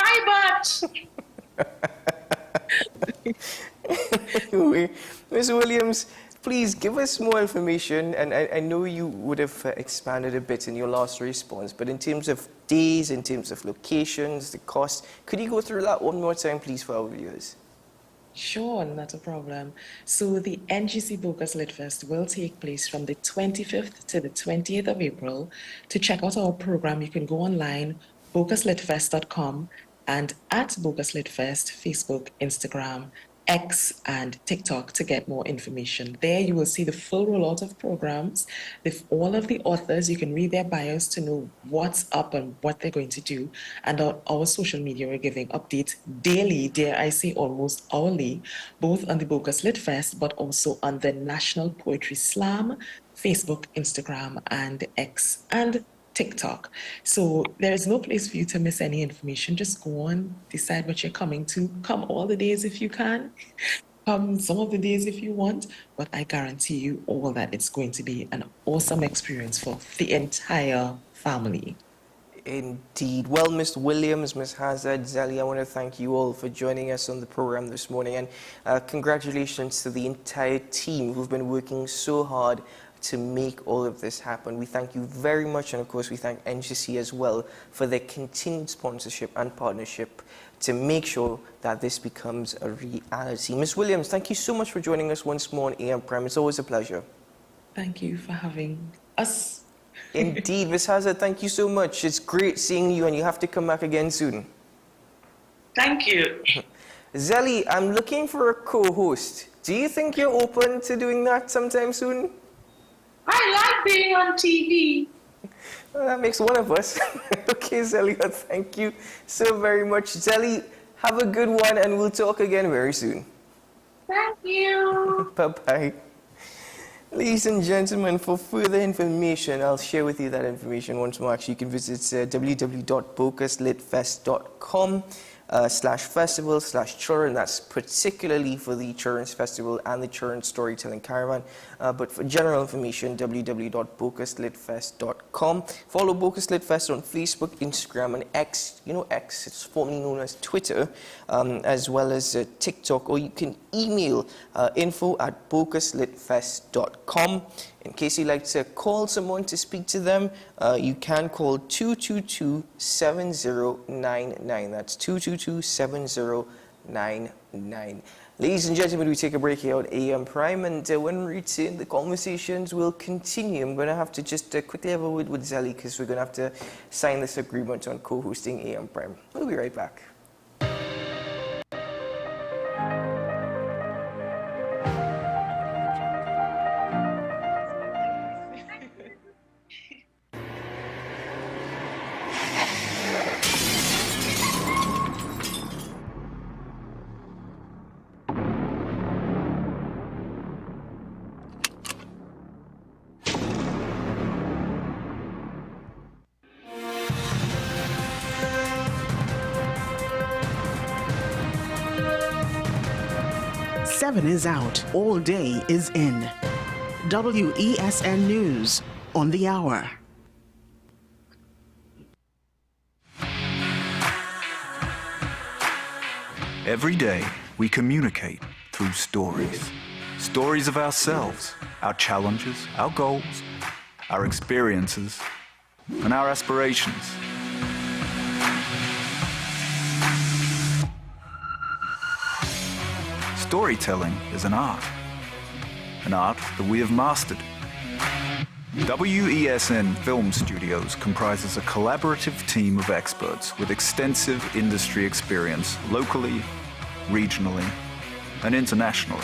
Anyway, Ms. Williams, please give us more information. And I know you would have expanded a bit in your last response, but in terms of days, in terms of locations, the cost, could you go through that one more time, please, for our viewers? Sure, not a problem. So the NGC Bogus Lit Fest will take place from the 25th to the 28th of April. To check out our program, you can go online, boguslitfest.com, and at Bogus Lit Fest, Facebook, Instagram, X, and TikTok to get more information. There you will see the full rollout of programs with all of the authors. You can read their bios to know what's up and what they're going to do. And on our social media, we're giving updates daily, dare I say almost hourly, both on the Bogus Lit Fest, but also on the National Poetry Slam, Facebook, Instagram, and X, and TikTok. So there is no place for you to miss any information. Just go on, decide what you're coming to. Come all the days if you can. Come some of the days if you want. But I guarantee you all that it's going to be an awesome experience for the entire family. Indeed. Well, Ms. Williams, Ms. Hazard, Zelly, I want to thank you all for joining us on the program this morning. And congratulations to the entire team who've been working so hard to make all of this happen. We thank you very much, and of course we thank NGC as well for their continued sponsorship and partnership to make sure that this becomes a reality. Ms. Williams, thank you so much for joining us once more on AM Prime. It's always a pleasure. Thank you for having us. Indeed. Ms. Hazard, thank you so much. It's great seeing you, and you have to come back again soon. Thank you. Zelly, I'm looking for a co-host. Do you think you're open to doing that sometime soon? I like being on TV. Well, that makes one of us. Okay, Zelly, thank you so very much. Zelly, have a good one, and we'll talk again very soon. Thank you. Bye-bye. Ladies and gentlemen, for further information, I'll share with you that information once more. Actually, you can visit www.boguslitfest.com /festival/children. That's particularly for the Children's Festival and the Children's Storytelling Caravan. But for general information, www.boguslitfest.com. Follow Bogus Lit Fest on Facebook, Instagram, and X. You know X, it's formerly known as Twitter, as well as TikTok. Or you can email info@boguslitfest.com. In case you'd like to call someone to speak to them, you can call 222-7099. That's 222-7099. Ladies and gentlemen, we take a break here on AM Prime, and when we return, the conversations will continue. I'm going to have to just quickly have a word with Zelly, because we're going to have to sign this agreement on co-hosting AM Prime. We'll be right back. 7 is out, all day is in. WESN News on the hour. Every day, we communicate through stories. Stories of ourselves, our challenges, our goals, our experiences, and our aspirations. Storytelling is an art that we have mastered. WESN Film Studios comprises a collaborative team of experts with extensive industry experience locally, regionally, and internationally.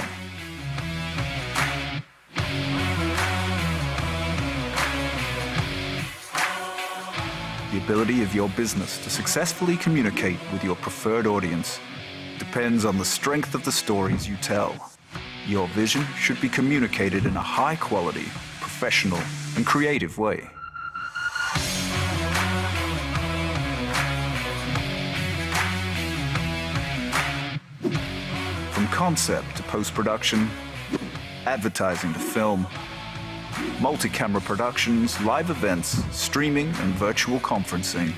The ability of your business to successfully communicate with your preferred audience depends on the strength of the stories you tell. Your vision should be communicated in a high-quality, professional, and creative way. From concept to post-production, advertising to film, multi-camera productions, live events, streaming and virtual conferencing.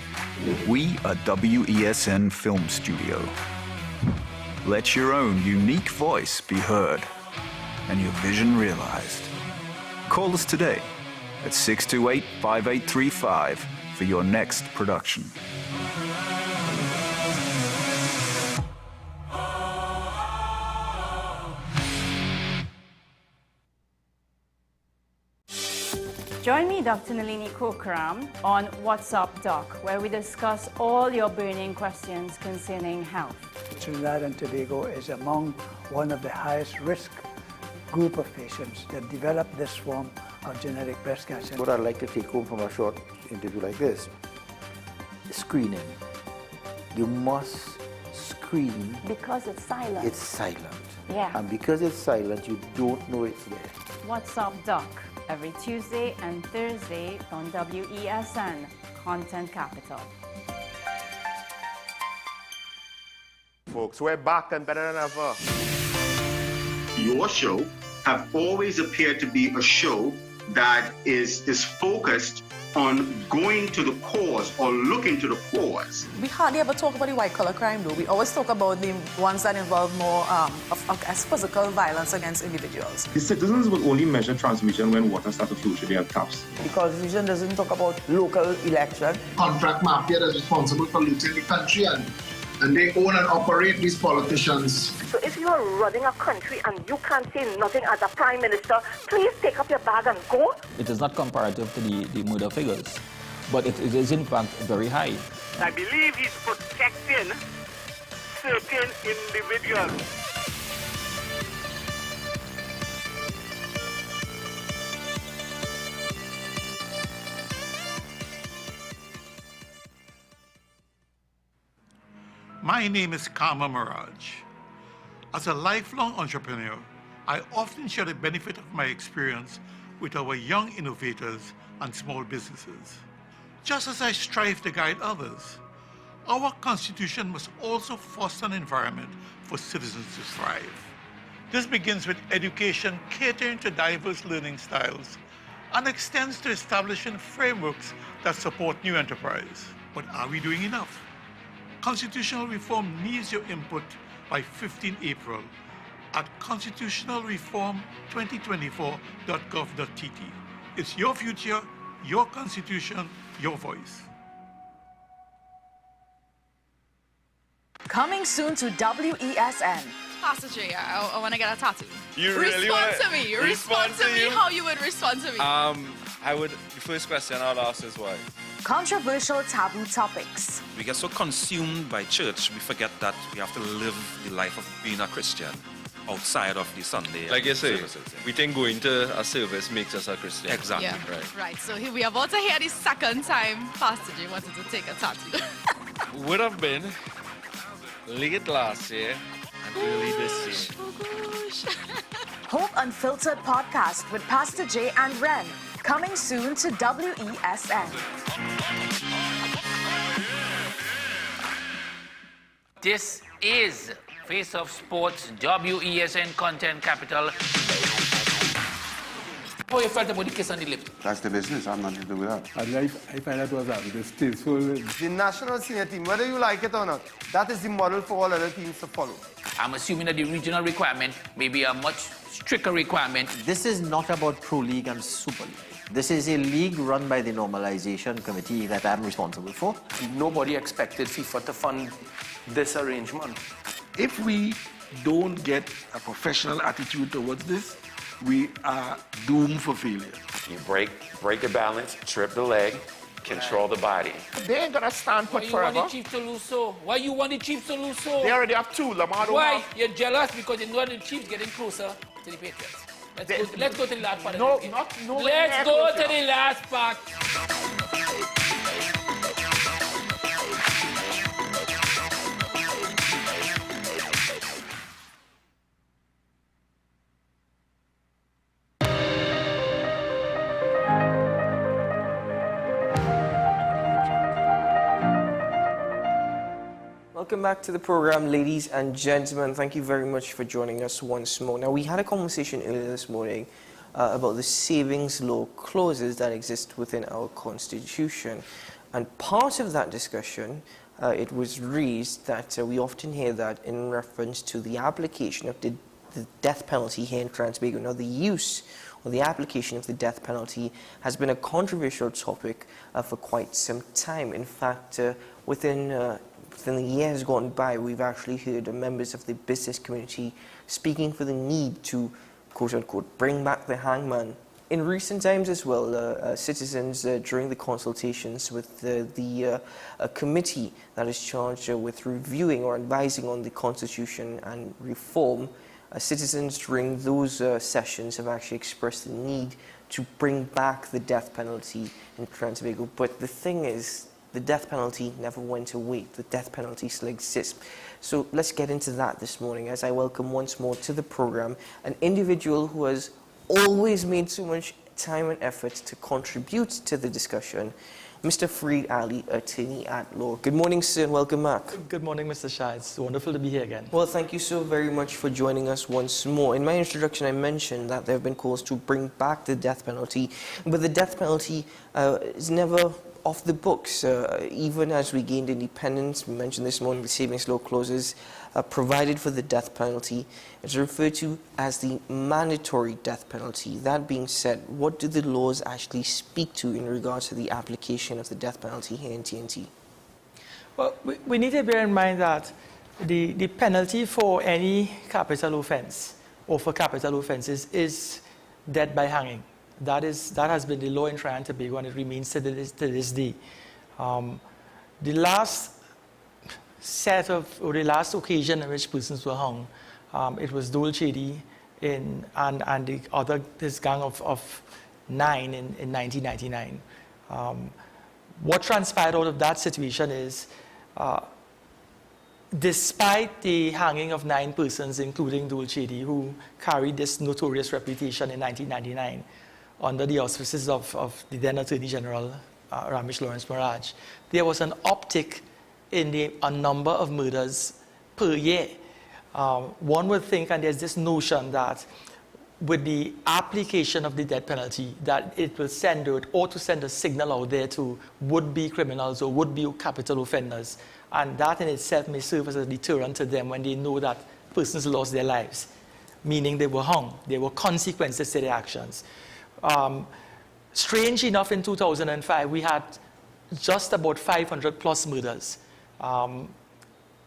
We are WESN Film Studio. Let your own unique voice be heard and your vision realized. Call us today at 628-5835 for your next production. Join me, Dr. Nalini Kokram, on What's Up Doc, where we discuss all your burning questions concerning health. Trinidad and Tobago is among one of the highest risk group of patients that develop this form of genetic breast cancer. What I'd like to take home from a short interview like this, screening. You must screen. Because it's silent. It's silent. Yeah. And because it's silent, you don't know it's there. What's Up Doc, every Tuesday and Thursday on WESN, Content Capital. Folks, we're back and better than ever. Your show have always appeared to be a show that is focused on going to the cause or looking to the cause. We hardly ever talk about the white-collar crime, though. We always talk about the ones that involve more as physical violence against individuals. The citizens will only measure transmission when water starts to flow through their taps. The Constitution doesn't talk about local election. Contract mafia is responsible for looting the country and they own and operate these politicians. So if you are running a country and you can't say nothing as a prime minister, please take up your bag and go. It is not comparative to the murder figures, but it is in fact very high. I believe he's protecting certain individuals. My name is Karma Mirage. As a lifelong entrepreneur, I often share the benefit of my experience with our young innovators and small businesses. Just as I strive to guide others, our Constitution must also foster an environment for citizens to thrive. This begins with education catering to diverse learning styles and extends to establishing frameworks that support new enterprise. But are we doing enough? Constitutional reform needs your input by 15 April at constitutionalreform2024.gov.tt. It's your future, your constitution, your voice. Coming soon to WESN. Pastor J, I want to get a tattoo. You really respond to me. Respond to me how you would respond to me. The first question I'll ask is why? Controversial taboo topics. We get so consumed by church, we forget that we have to live the life of being a Christian outside of the Sunday. Like you say, services. we think going to a service makes us a Christian. Exactly. Yeah. Right. So we are about to hear the second time Pastor J wanted to take a tattoo. Would have been late last year and early this year. Oh gosh. Hope Unfiltered podcast with Pastor J and Ren. Coming soon to WESN. This is Face of Sports, WESN Content Capital. How you felt about the kiss on the lip? That's the business. I'm nothing to do with that. I find that was distasteful. The national senior team, whether you like it or not, that is the model for all other teams to follow. I'm assuming that the regional requirement may be a much stricter requirement. This is not about Pro League and Super League. This is a league run by the Normalization Committee that I'm responsible for. Nobody expected FIFA to fund this arrangement. If we don't get a professional attitude towards this, we are doomed for failure. You break the balance, trip the leg, control the body. They ain't gonna stand put forever. Why you want the Chiefs to lose so? Why you want the Chiefs to lose so? They already have two. Lamar don't Why? have. You're jealous because you know the Chiefs getting closer to the Patriots. Let's go to the last part. No, of the game. not no. Let's go to the last part. Welcome back to the program, ladies and gentlemen. Thank you very much for joining us once more. Now, we had a conversation earlier this morning about the savings law clauses that exist within our Constitution. And part of that discussion, it was raised that we often hear that in reference to the application of the death penalty here in Trinidad. Now, the use or the application of the death penalty has been a controversial topic for quite some time. In fact, within the years gone by, we've actually heard members of the business community speaking for the need to, quote-unquote, bring back the hangman. In recent times as well, citizens, during the consultations with the committee that is charged with reviewing or advising on the Constitution and reform, citizens during those sessions have actually expressed the need to bring back the death penalty in Trinidad and Tobago. But the thing is, the death penalty never went away. The death penalty still exists. So let's get into that this morning as I welcome once more to the program an individual who has always made so much time and effort to contribute to the discussion, Mr. Fareed Ali, attorney at law. Good morning, sir, and welcome back. Good morning, Mr. Shah. It's wonderful to be here again. Well, thank you so very much for joining us once more. In my introduction, I mentioned that there have been calls to bring back the death penalty, but the death penalty is never off the books. Even as we gained independence, we mentioned this morning the savings law clauses provided for the death penalty. It's referred to as the mandatory death penalty. That being said, what do the laws actually speak to in regards to the application of the death penalty here in TNT? Well, we need to bear in mind that the penalty for any capital offense or for capital offenses is death by hanging. That has been the law in Trinidad and Tobago, and it remains to this day. The last the last occasion in which persons were hung, it was Dole Chedi and this gang of 9 in 1999. What transpired out of that situation is, despite the hanging of 9 persons, including Dole Chedi, who carried this notorious reputation in 1999, under the auspices of the then Attorney General, Ramesh Lawrence Maraj, there was an uptick in a number of murders per year. One would think, and there's this notion that with the application of the death penalty, that it will send out, or to send a signal out there to would-be criminals or would-be capital offenders, and that in itself may serve as a deterrent to them when they know that persons lost their lives, meaning they were hung, there were consequences to their actions. Strange enough, in 2005, we had just about 500 plus murders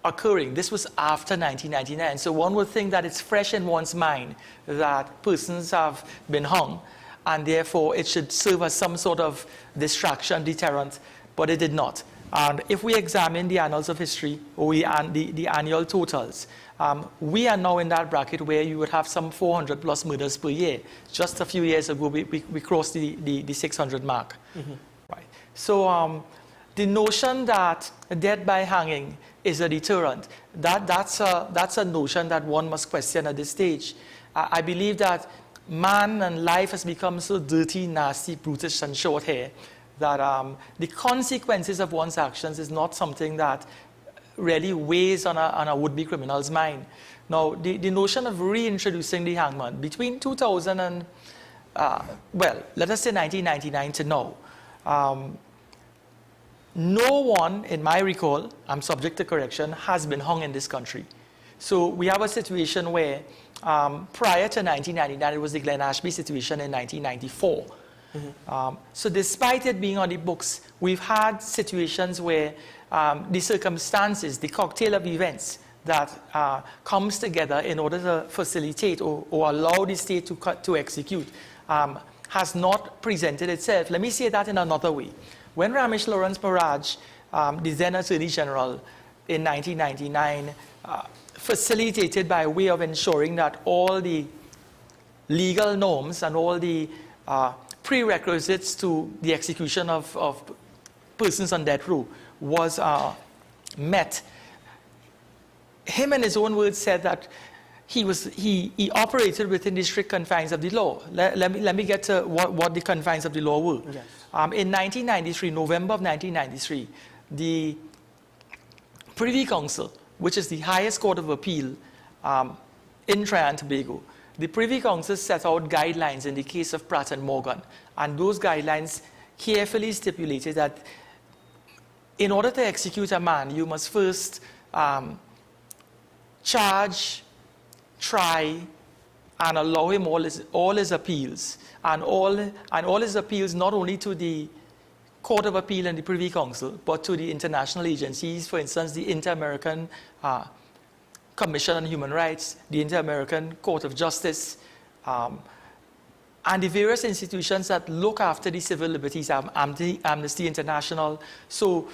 occurring. This was after 1999. So one would think that it's fresh in one's mind that persons have been hung, and therefore it should serve as some sort of distraction, deterrent, but it did not. And if we examine the annals of history, or the annual totals, we are now in that bracket where you would have some 400 plus murders per year. Just a few years ago, we crossed the 600 mark. Mm-hmm. Right. So the notion that death by hanging is a deterrent, that's a notion that one must question at this stage. I believe that man and life has become so dirty, nasty, brutish, and short hair that the consequences of one's actions is not something that really weighs on a would-be criminal's mind. Now, the notion of reintroducing the hangman between 2000 and, well, let us say 1999 to now, no one, in my recall, I'm subject to correction, has been hung in this country. So we have a situation where prior to 1999, it was the Glen Ashby situation in 1994. Mm-hmm. So despite it being on the books, we've had situations where the circumstances, the cocktail of events that comes together in order to facilitate or allow the state to execute has not presented itself. Let me say that in another way. When Ramesh Lawrence Maraj, the then Attorney General in 1999, facilitated by way of ensuring that all the legal norms and all the prerequisites to the execution of persons on death row was met, him in his own words said that he operated within the strict confines of the law. Let me get to what the confines of the law were. Yes. In 1993, November of 1993, the Privy Council, which is the highest court of appeal in Trinidad and Tobago, the Privy Council set out guidelines in the case of Pratt & Morgan, and those guidelines carefully stipulated that in order to execute a man, you must first charge, try, and allow him all his appeals, and all his appeals not only to the Court of Appeal and the Privy Council, but to the international agencies, for instance, the Inter-American Commission on Human Rights, the Inter-American Court of Justice, and the various institutions that look after the civil liberties, Amnesty International. So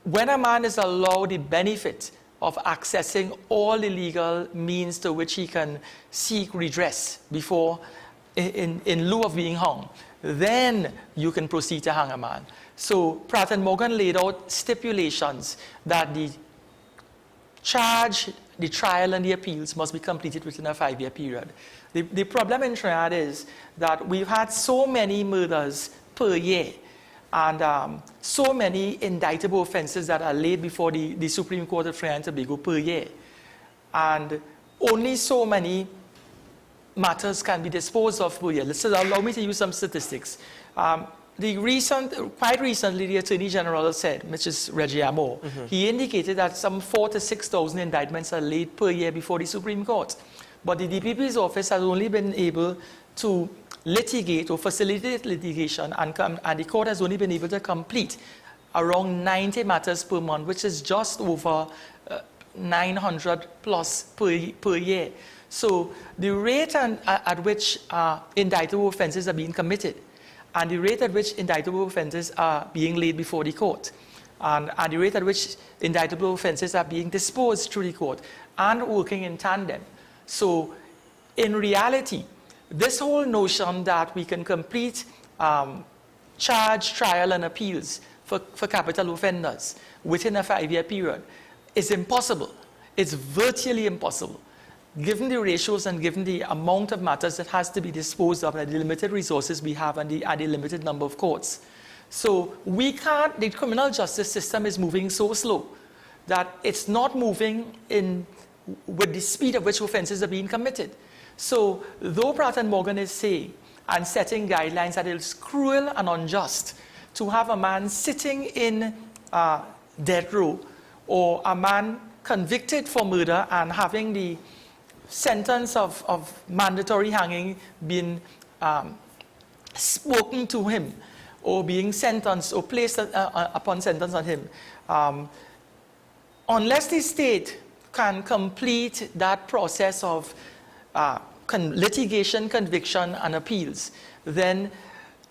when a man is allowed the benefit of accessing all the legal means to which he can seek redress before, in lieu of being hung, then you can proceed to hang a man. So Pratt & Morgan laid out stipulations that the charge, the trial, and the appeals must be completed within a 5-year period. The problem in Trinidad is that we've had so many murders per year and so many indictable offenses that are laid before the Supreme Court of Trinidad and Tobago per year. And only so many matters can be disposed of per year. So allow me to use some statistics. Quite recently, the Attorney General said, Mr. Reggie Amor, he indicated that some 4,000 to 6,000 indictments are laid per year before the Supreme Court. But the DPP's office has only been able to litigate or facilitate litigation, and the court has only been able to complete around 90 matters per month, which is just over 900 plus per year. So the rate at which indictable offenses are being committed, and the rate at which indictable offenses are being laid before the court, and the rate at which indictable offenses are being disposed through the court, and working in tandem. So in reality, this whole notion that we can complete charge, trial, and appeals for capital offenders within a 5-year period is impossible. It's virtually impossible, given the ratios and given the amount of matters that has to be disposed of and the limited resources we have and the limited number of courts. So we can't, the criminal justice system is moving so slow that it's not moving with the speed at which offenses are being committed. So though Pratt & Morgan is saying and setting guidelines that it's cruel and unjust to have a man sitting in death row, or a man convicted for murder and having the sentence of mandatory hanging being spoken to him, or being sentenced or placed upon sentence on him, unless the state can complete that process of litigation, conviction, and appeals, then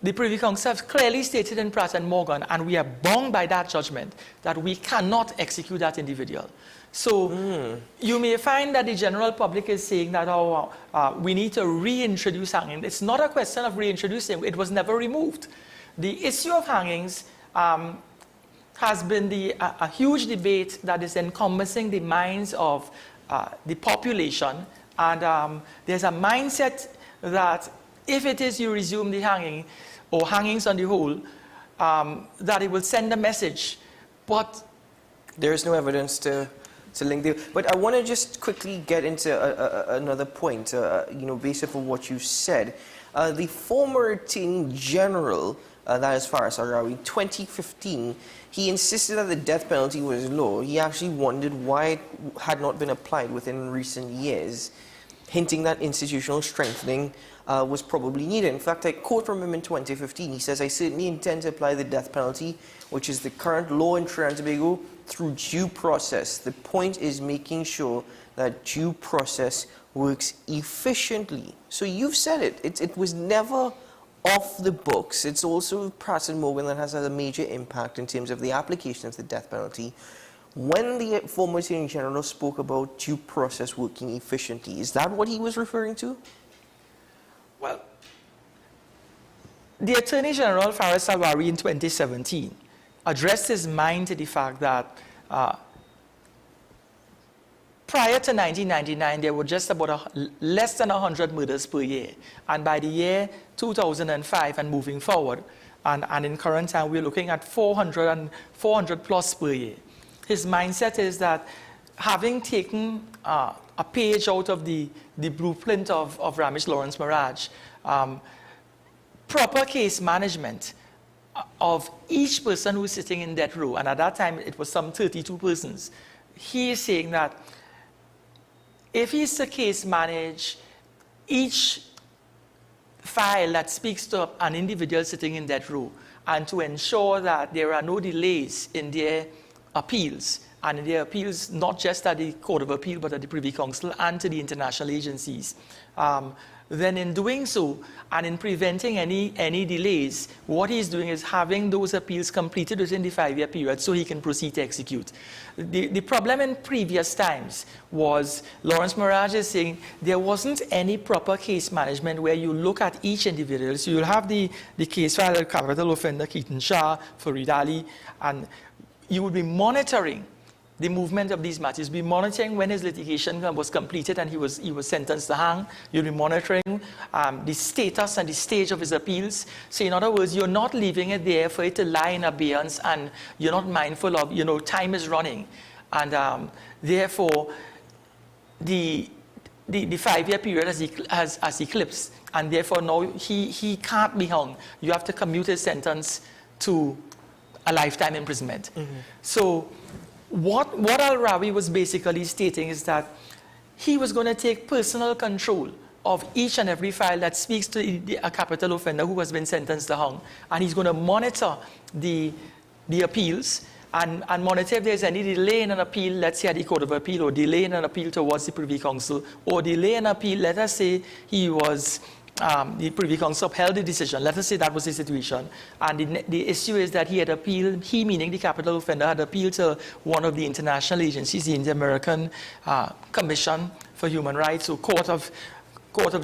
the Privy Council have clearly stated in Pratt & Morgan, and we are bound by that judgment, that we cannot execute that individual. So you may find that the general public is saying that we need to reintroduce hanging. It's not a question of reintroducing. It was never removed. The issue of hangings has been a huge debate that is encompassing the minds of the population. And there's a mindset that if it is you resume the hanging, or hangings on the whole, that it will send a message. But there is no evidence to link there. But I want to just quickly get into another point, based upon what you said. The former Attorney General, that is Faris Arawi, in 2015, he insisted that the death penalty was low. He actually wondered why it had not been applied within recent years, hinting that institutional strengthening was probably needed. In fact, I quote from him in 2015. He says, "I certainly intend to apply the death penalty, which is the current law in Trinidad and Tobago, through due process. The point is making sure that due process works efficiently." So you've said it. It was never off the books. It's also Pratt & Morgan that has had a major impact in terms of the application of the death penalty. When the former Attorney General spoke about due process working efficiently, is that what he was referring to? Well, the Attorney General, Faris Arawi, in 2017, addressed his mind to the fact that prior to 1999, there were just about less than 100 murders per year. And by the year 2005 and moving forward, and in current time, we're looking at 400 plus per year. His mindset is that having taken a page out of the blueprint of Ramesh Lawrence Maraj. Proper case management of each person who is sitting in that row, and at that time it was some 32 persons. He is saying that if he's to case manage each file that speaks to an individual sitting in that row, and to ensure that there are no delays in their appeals, and in their appeals not just at the Court of Appeal but at the Privy Council and to the international agencies, then in doing so and in preventing any delays, what he's doing is having those appeals completed within the 5-year period so he can proceed to execute. The problem in previous times was Lawrence Maraj is saying there wasn't any proper case management where you look at each individual. So you'll have the case file of capital offender Keaton Shah, Farid Ali, and you would be monitoring the movement of these matters. You'll be monitoring when his litigation was completed and he was sentenced to hang. You'll be monitoring the status and the stage of his appeals. So in other words, you're not leaving it there for it to lie in abeyance, and you're not mindful of, time is running. And therefore, the 5-year period has eclipsed, and therefore now he can't be hung. You have to commute his sentence to a lifetime imprisonment. So what Al-Rawi was basically stating is that he was going to take personal control of each and every file that speaks to a capital offender who has been sentenced to hang, and he's going to monitor the appeals and monitor if there's any delay in an appeal, let's say at the Court of Appeal, or delay in an appeal towards the Privy Council, or delay in an appeal, let us say he was the Privy Council upheld the decision. Let us say that was the situation. And the issue is that he had appealed, he meaning the capital offender, had appealed to one of the international agencies, the Inter-American Commission for Human Rights, or Court of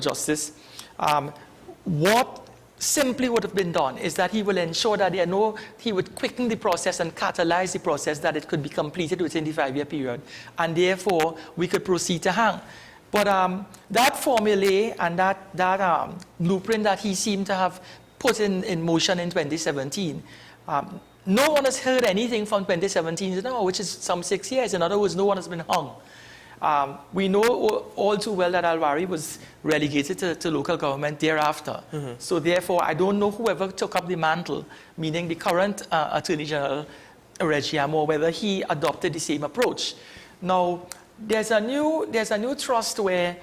Justice. What simply would have been done is that he will ensure that he would quicken the process and catalyze the process, that it could be completed within the 5-year period. And therefore, we could proceed to hang. But that formulae and that blueprint that he seemed to have put in motion in 2017, no one has heard anything from 2017 now, which is some 6 years. In other words, no one has been hung. We know all too well that Al-Rawi was relegated to local government thereafter. So therefore, I don't know whoever took up the mantle, meaning the current Attorney General, Reggie Amor, whether he adopted the same approach. Now, there's a new trust where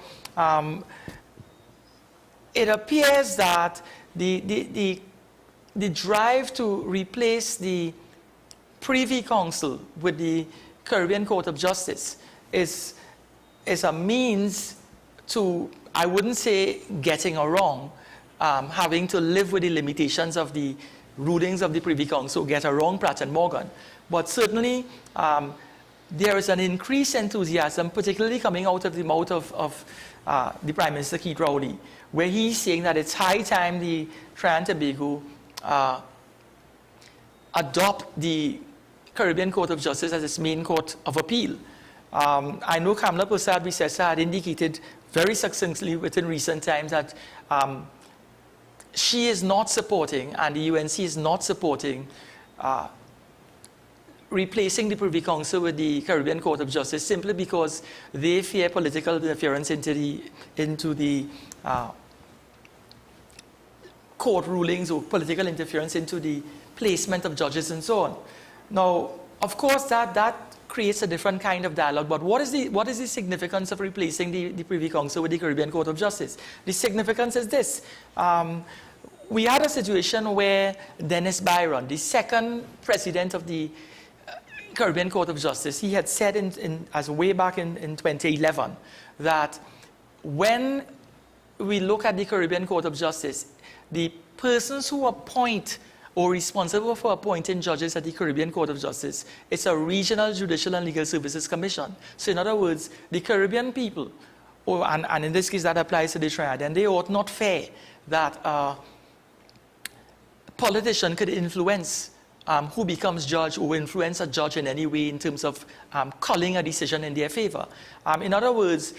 it appears that the drive to replace the Privy Council with the Caribbean Court of Justice is a means to, I wouldn't say getting around, having to live with the limitations of the rulings of the Privy Council, get around Pratt and Morgan, but certainly there is an increased enthusiasm, particularly coming out of the mouth of the Prime Minister Keith Rowley, where he's saying that it's high time the Trinidad and Tobago adopt the Caribbean Court of Justice as its main court of appeal. I know Kamala Persad-Bissessar had indicated very succinctly within recent times that she is not supporting, and the UNC is not supporting, replacing the Privy Council with the Caribbean Court of Justice, simply because they fear political interference into the court rulings, or political interference into the placement of judges and so on. Now, of course, that creates a different kind of dialogue, but what is the significance of replacing the Privy Council with the Caribbean Court of Justice? The significance is this. We had a situation where Dennis Byron, the second president of the Caribbean Court of Justice, he had said as way back in 2011 that when we look at the Caribbean Court of Justice, the persons who appoint or responsible for appointing judges at the Caribbean Court of Justice, it's a regional judicial and legal services commission. So in other words, the Caribbean people, and in this case that applies to the Trinidad, and they ought not fear that a politician could influence who becomes judge, or influence a judge in any way in terms of calling a decision in their favor. In other words,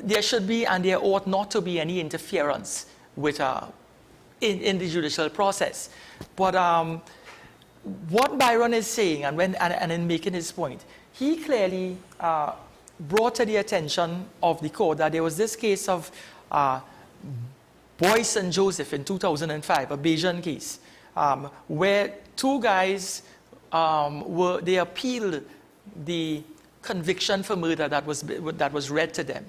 there should be and there ought not to be any interference with in the judicial process. But what Byron is saying, and in making his point, he clearly brought to the attention of the court that there was this case of Boyce and Joseph in 2005, a Bajan case, where two guys they appealed the conviction for murder that was read to them.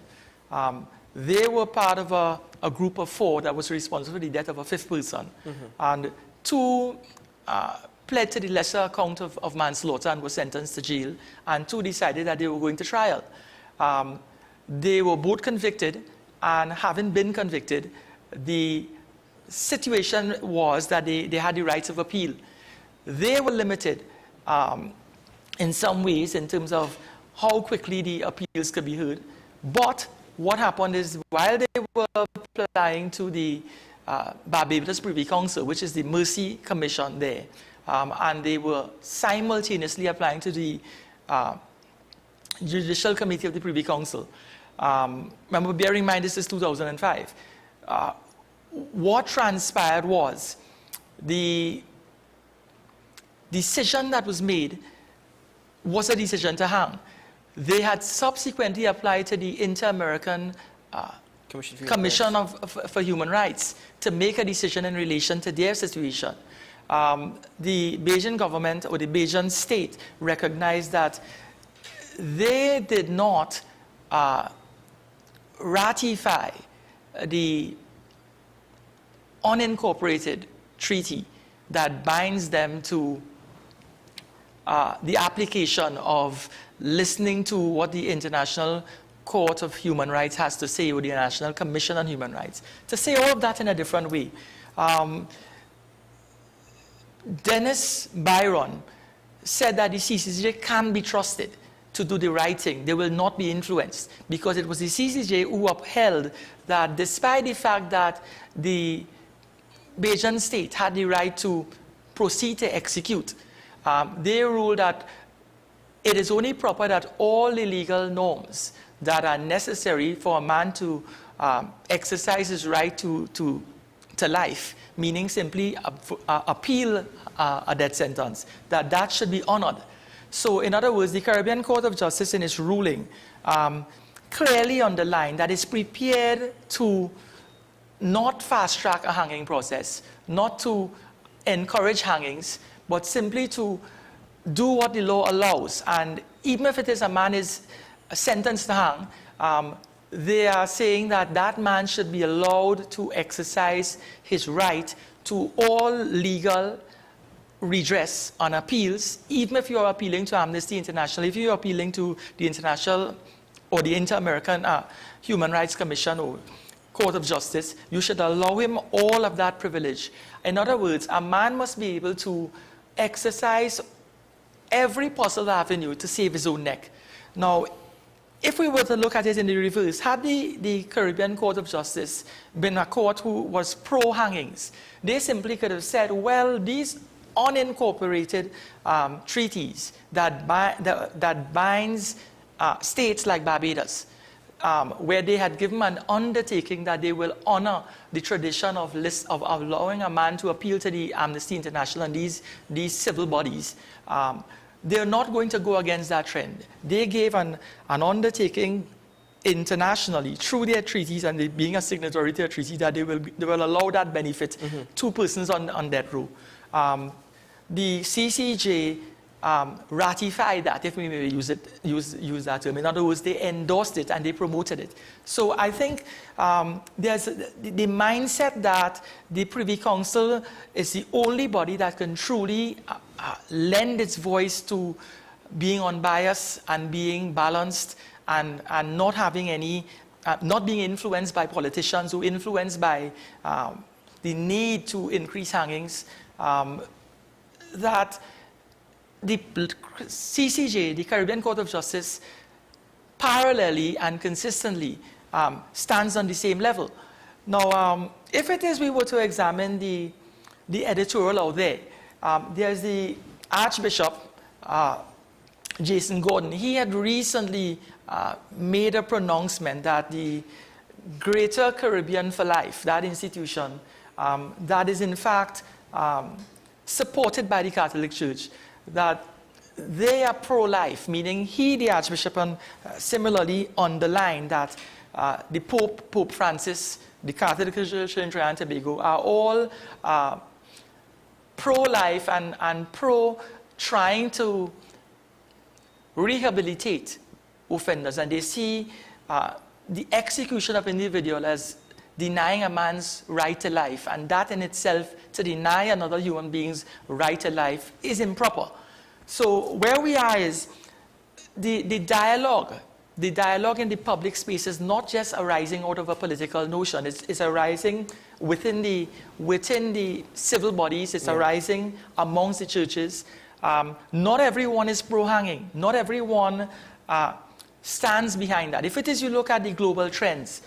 They were part of a group of 4 that was responsible for the death of a 5th person, and 2 pled to the lesser account of manslaughter and were sentenced to jail, and 2 decided that they were going to trial. They were both convicted, and having been convicted, the situation was that they had the rights of appeal. They were limited in some ways in terms of how quickly the appeals could be heard. But what happened is, while they were applying to the Barbados Privy Council, which is the Mercy Commission there, and they were simultaneously applying to the Judicial Committee of the Privy Council. Remember, bear in mind, this is 2005. What transpired was the decision that was made was a decision to hang. They had subsequently applied to the Inter-American Commission for Human Rights to make a decision in relation to their situation. The Bajan government or the Bajan state recognized that they did not ratify the unincorporated treaty that binds them to the application of listening to what the International Court of Human Rights has to say, or the National Commission on Human Rights. To say all of that in a different way. Dennis Byron said that the CCJ can be trusted to do the right thing. They will not be influenced, because it was the CCJ who upheld that despite the fact that the Bajan state had the right to proceed to execute, they ruled that it is only proper that all the legal norms that are necessary for a man to exercise his right to life, meaning simply appeal a death sentence, that should be honored. So in other words, the Caribbean Court of Justice in its ruling clearly underlined that it's prepared to not fast-track a hanging process, not to encourage hangings, but simply to do what the law allows. And even if it is a man is sentenced to hang, they are saying that that man should be allowed to exercise his right to all legal redress on appeals, even if you are appealing to Amnesty International, if you are appealing to the International or the Inter-American Human Rights Commission or Court of Justice, you should allow him all of that privilege. In other words, a man must be able to exercise every possible avenue to save his own neck. Now, if we were to look at it in the reverse, had the Caribbean Court of Justice been a court who was pro-hangings, they simply could have said, well, these unincorporated treaties that binds states like Barbados, where they had given an undertaking that they will honor the tradition of allowing a man to appeal to the Amnesty International and these civil bodies. They're not going to go against that trend. They gave an undertaking internationally through their treaties, and they, being a signatory to a treaty, that they will allow that benefit to persons on death row. The CCJ ratified that, if we may use that term. In other words, they endorsed it and they promoted it. So I think there's the mindset that the Privy Council is the only body that can truly lend its voice to being unbiased and being balanced and not having any, not being influenced by politicians who influenced by the need to increase hangings, that the CCJ, the Caribbean Court of Justice, parallelly and consistently stands on the same level. Now, if it is we were to examine the editorial out there, there's the Archbishop, Jason Gordon. He had recently made a pronouncement that the Greater Caribbean for Life, that institution, that is in fact supported by the Catholic Church, that they are pro-life, meaning he, the Archbishop, similarly underlined that the Pope Francis, the Catholic Church in Trinidad and Tobago are all pro-life and pro-trying to rehabilitate offenders, and they see the execution of an individual as denying a man's right to life, and that in itself, to deny another human being's right to life, is improper. So where we are is the dialogue in the public space is not just arising out of a political notion. It's arising within the civil bodies. It's arising amongst the churches. Not everyone is pro-hanging. Not everyone stands behind that. If it is you look at the global trends,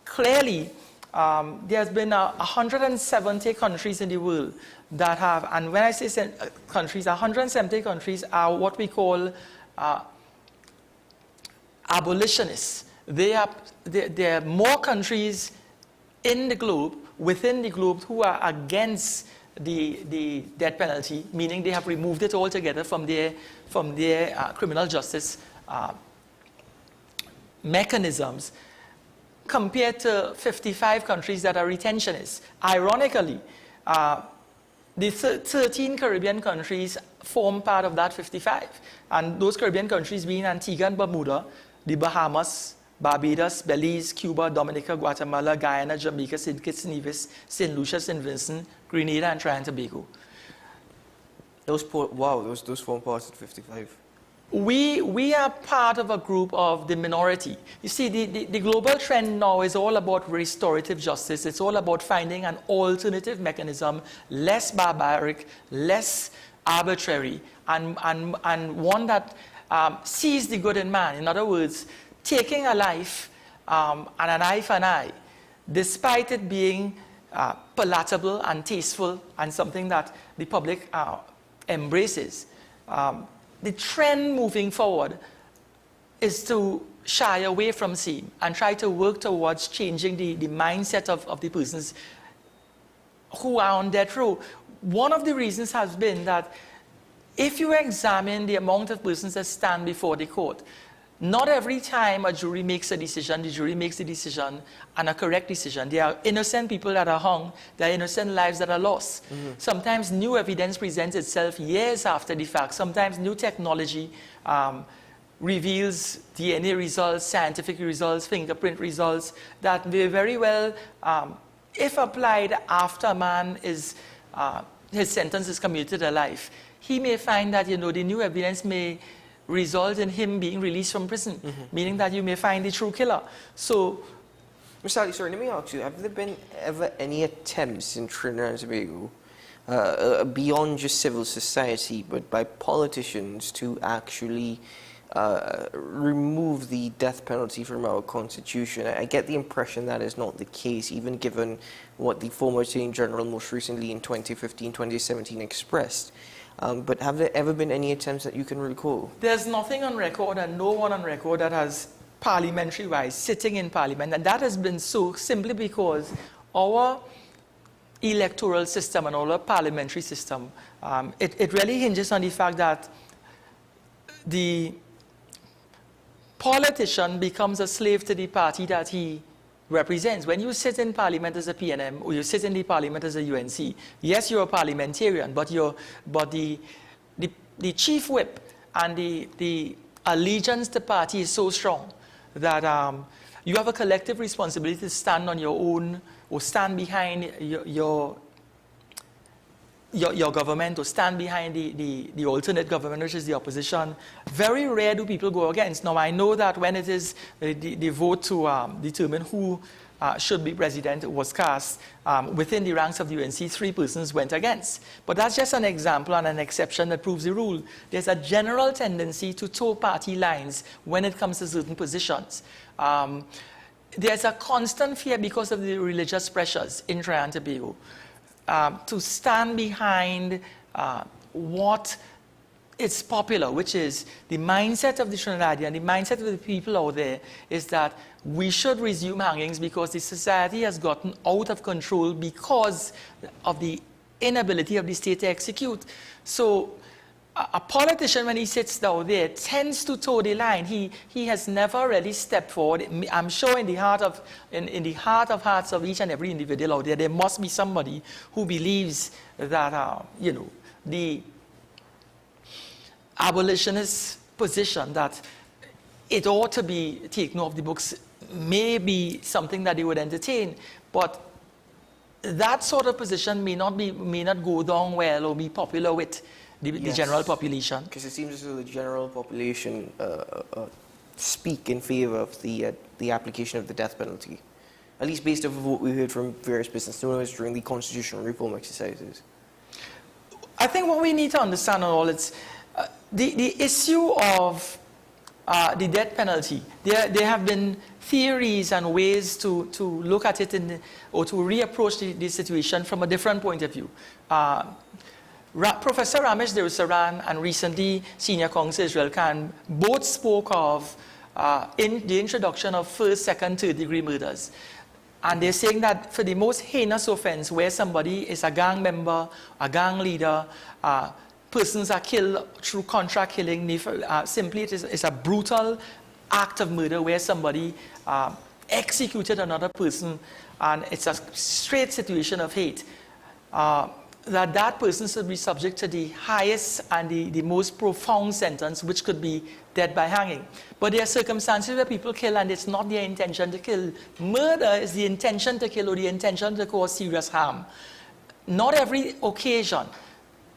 clearly there's been 170 countries in the world that have, and when I say countries, 170 countries are what we call abolitionists. There are more countries in the globe, within the globe, who are against the death penalty, meaning they have removed it altogether from their criminal justice mechanisms, compared to 55 countries that are retentionists. Ironically, the 13 Caribbean countries form part of that 55. And those Caribbean countries being Antigua and Bermuda, the Bahamas, Barbados, Belize, Cuba, Dominica, Guatemala, Guyana, Jamaica, St. Kitts and Nevis, St. Lucia, St. Vincent, Grenada, and Trinidad and Tobago. Those form part of 55. We are part of a group of the minority. You see, the global trend now is all about restorative justice. It's all about finding an alternative mechanism, less barbaric, less arbitrary, and one that sees the good in man. In other words, taking a life and an eye for an eye, despite it being palatable and tasteful and something that the public embraces. The trend moving forward is to shy away from sin and try to work towards changing the mindset of the persons who are on death row. One of the reasons has been that if you examine the amount of persons that stand before the court, not every time a jury makes a decision, the jury makes a decision and a correct decision. There are innocent people that are hung, there are innocent lives that are lost. Sometimes new evidence presents itself years after the fact. Sometimes new technology reveals DNA results, scientific results, fingerprint results that may very well, if applied after a man is, his sentence is commuted to life, he may find that, the new evidence may result in him being released from prison, meaning that you may find the true killer. So, Mr. Ali, sorry, let me ask you, have there been ever any attempts in Trinidad and Tobago, beyond just civil society, but by politicians to actually remove the death penalty from our constitution? I get the impression that is not the case, even given what the former Attorney General most recently in 2015, 2017 expressed. But have there ever been any attempts that you can recall? There's nothing on record and no one on record that has parliamentary-wise sitting in parliament, and that has been so simply because our electoral system and our parliamentary system, it really hinges on the fact that the politician becomes a slave to the party that he represents. When you sit in parliament as a PNM or you sit in the parliament as a UNC, yes, you're a parliamentarian, but the chief whip and the allegiance to party is so strong that you have a collective responsibility to stand on your own or stand behind your government or stand behind the alternate government, which is the opposition. Very rare do people go against. Now, I know that when it is the vote to determine who should be president was cast, within the ranks of the UNC, 3 persons went against. But that's just an example and an exception that proves the rule. There's a general tendency to toe party lines when it comes to certain positions. There's a constant fear because of the religious pressures in Trinidad and Tobago to stand behind what is popular, which is the mindset of the Trinidadian, the mindset of the people out there is that we should resume hangings because the society has gotten out of control because of the inability of the state to execute. So a politician, when he sits down there, tends to toe the line. He has never really stepped forward. I'm sure in the heart of hearts of each and every individual out there must be somebody who believes that the abolitionist position, that it ought to be taken off the books, may be something that they would entertain, but that sort of position may not go down well or be popular with the general population. Because it seems as though the general population speak in favor of the application of the death penalty, at least based off of what we heard from various business owners during the constitutional reform exercises. I think what we need to understand on all is the issue of the death penalty. There have been theories and ways to look at it or to reapproach the situation from a different point of view. Professor Ramesh Deosaran and recently Senior Counsel Israel Khan both spoke of in the introduction of first, second, third degree murders. And they're saying that for the most heinous offense, where somebody is a gang member, a gang leader, persons are killed through contract killing, simply it's a brutal act of murder where somebody executed another person, and it's a straight situation of hate. That person should be subject to the highest and the most profound sentence, which could be death by hanging. But there are circumstances where people kill and it's not their intention to kill. Murder is the intention to kill or the intention to cause serious harm. Not every occasion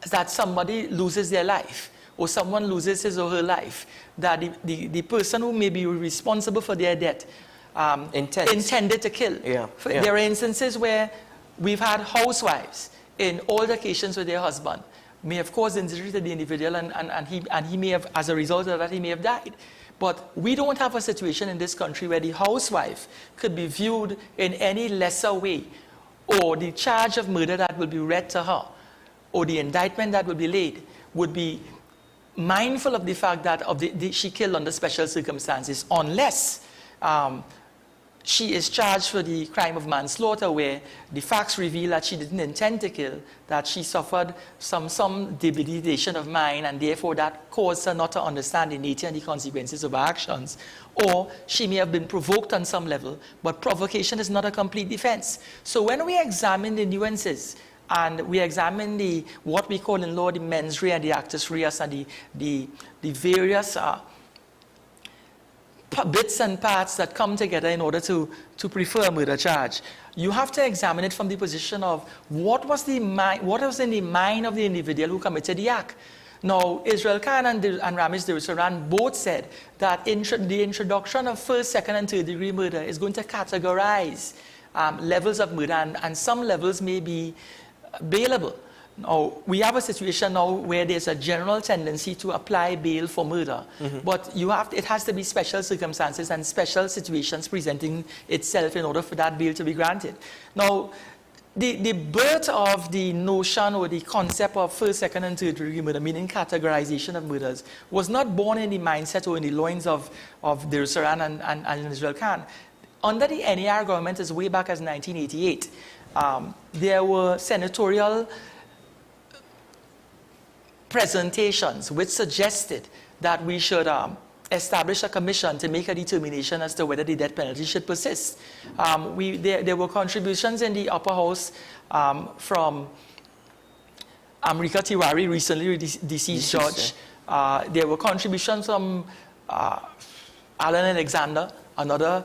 that somebody loses their life or someone loses his or her life, that the person who may be responsible for their death intended to kill. There are instances where we've had housewives in altercations with their husband, may have caused injury to the individual, and he may have, as a result of that, he may have died. But we don't have a situation in this country where the housewife could be viewed in any lesser way, or the charge of murder that will be read to her, or the indictment that will be laid, would be mindful of the fact that she killed under special circumstances, unless she is charged for the crime of manslaughter, where the facts reveal that she didn't intend to kill, that she suffered some debilitation of mind, and therefore that caused her not to understand the nature and the consequences of her actions. Or she may have been provoked on some level, but provocation is not a complete defense. So when we examine the nuances, and we examine what we call in law the mens rea and the actus reus, and the various bits and parts that come together in order to prefer a murder charge, you have to examine it from the position of what was in the mind of the individual who committed the act. Now, Israel Khan and Ramesh Deosaran both said that the introduction of first, second, and third degree murder is going to categorize levels of murder, and some levels may be bailable. Now, we have a situation now where there's a general tendency to apply bail for murder, but it has to be special circumstances and special situations presenting itself in order for that bail to be granted. Now, the birth of the notion or the concept of first, second, and third degree murder, meaning categorization of murders, was not born in the mindset or in the loins of Deosaran and Israel Khan. Under the NAR government, as way back as 1988, there were senatorial presentations which suggested that we should establish a commission to make a determination as to whether the death penalty should persist. There were contributions in the upper house from Amrika Tiwari, recently deceased judge. There were contributions from Alan Alexander, another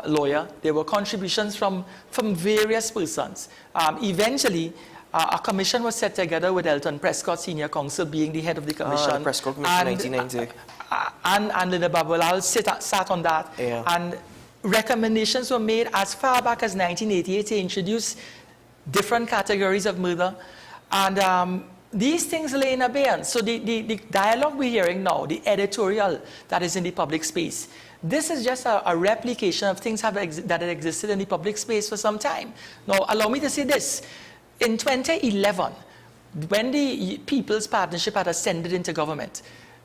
lawyer. There were contributions from various persons. Eventually, a commission was set together with Elton Prescott, Senior Counsel, being the head of the commission. Prescott Commission, 1990. And Linda Babalal sat on that. And recommendations were made as far back as 1988 to introduce different categories of murder. And these things lay in abeyance. So the dialogue we're hearing now, the editorial that is in the public space, this is just a replication of things that had existed in the public space for some time. Now, allow me to say this. In 2011, when the People's Partnership had ascended into government,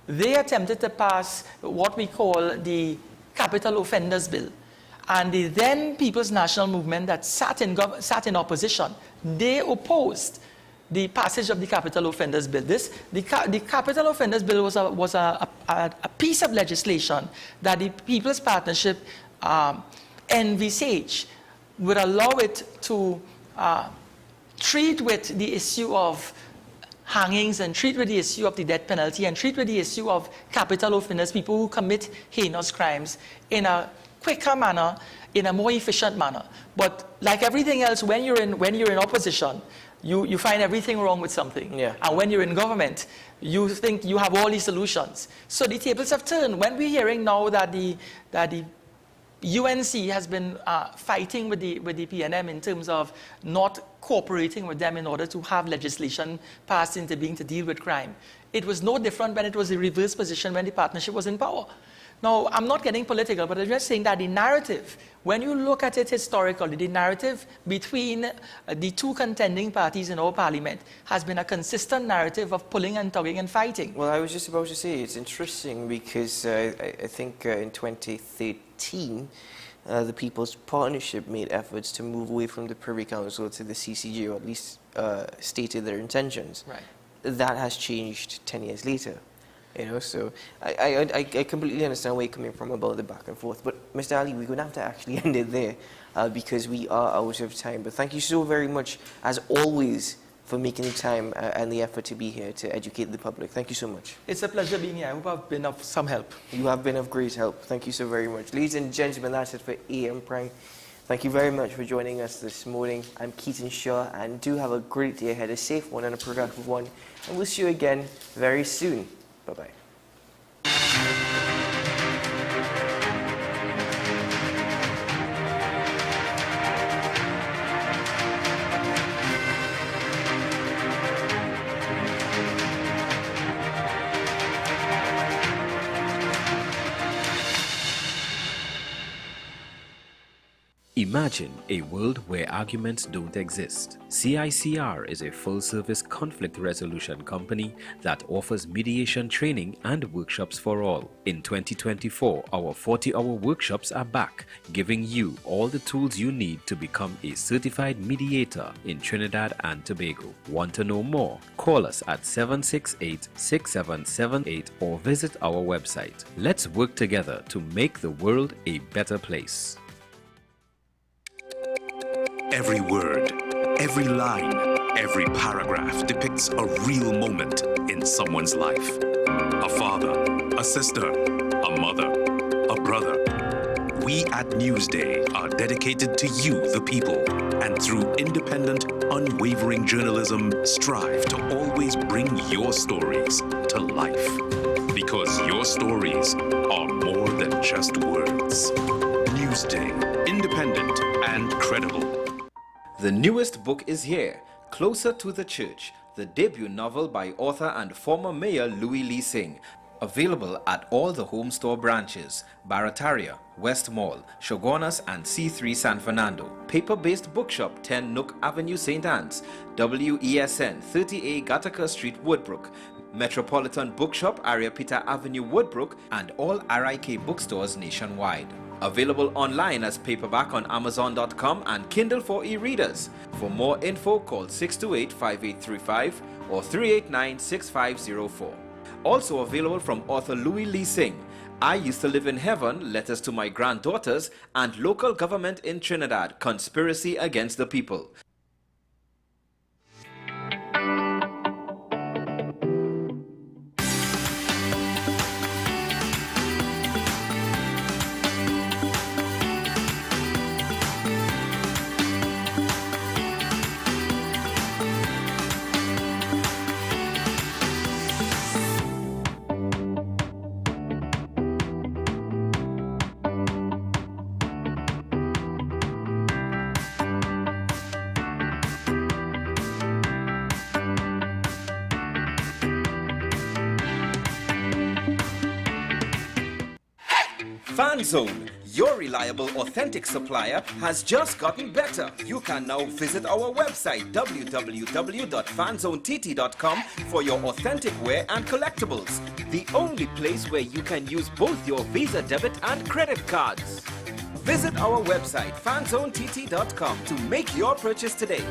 they attempted to pass what we call the Capital Offenders Bill. And the then People's National Movement that sat in opposition, they opposed the passage of the Capital Offenders Bill. The Capital Offenders Bill was a piece of legislation that the People's Partnership envisaged would allow it to treat with the issue of hangings and treat with the issue of the death penalty and treat with the issue of capital offenders, people who commit heinous crimes, in a quicker manner, in a more efficient manner. But like everything else, when you're in opposition, you find everything wrong with something. Yeah. And when you're in government, you think you have all the solutions. So the tables have turned. When we're hearing now that the UNC has been fighting with the PNM in terms of not cooperating with them in order to have legislation passed into being to deal with crime. It was no different when it was the reverse position when the partnership was in power. Now, I'm not getting political, but I'm just saying that the narrative, when you look at it historically, the narrative between the two contending parties in our parliament has been a consistent narrative of pulling and tugging and fighting. Well, I was just about to say, it's interesting because I think in 2013, the People's Partnership made efforts to move away from the Privy Council to the CCJ, or at least stated their intentions. Right. That has changed 10 years later. You know, so I completely understand where you're coming from about the back and forth. But Mr. Ali, we're going to have to actually end it there because we are out of time. But thank you so very much, as always, for making the time and the effort to be here to educate the public. Thank you so much. It's a pleasure being here. I hope I've been of some help. You have been of great help. Thank you so very much. Ladies and gentlemen, that's it for AM Prime. Thank you very much for joining us this morning. I'm Keaton Shaw, and do have a great day ahead, a safe one and a productive one. And we'll see you again very soon. Bye-bye. Imagine a world where arguments don't exist. CICR is a full-service conflict resolution company that offers mediation training and workshops for all. In 2024, our 40-hour workshops are back, giving you all the tools you need to become a certified mediator in Trinidad and Tobago. Want to know more? Call us at 768-6778 or visit our website. Let's work together to make the world a better place. Every word, every line, every paragraph depicts a real moment in someone's life. A father, a sister, a mother, a brother. We at Newsday are dedicated to you, the people, and through independent, unwavering journalism, strive to always bring your stories to life. Because your stories are more than just words. Newsday, independent and credible. The newest book is here, Closer to the Church, the debut novel by author and former Mayor Louis Lee Singh. Available at all the Home Store branches, Barataria, West Mall, Shogunas and C3 San Fernando. Paper-based bookshop 10 Nook Avenue St. Anne's, WESN 30A Gattaca Street Woodbrook, Metropolitan Bookshop Ariapita Avenue Woodbrook, and all RIK bookstores nationwide. Available online as paperback on Amazon.com and Kindle for e-readers. For more info, call 628-5835 or 389-6504. Also available from author Louis Lee Singh, I Used to Live in Heaven, Letters to My Granddaughters, and Local Government in Trinidad, Conspiracy Against the People. FanZone, your reliable, authentic supplier, has just gotten better. You can now visit our website www.fanzonett.com for your authentic wear and collectibles. The only place where you can use both your Visa debit and credit cards. Visit our website fanzonett.com to make your purchase today.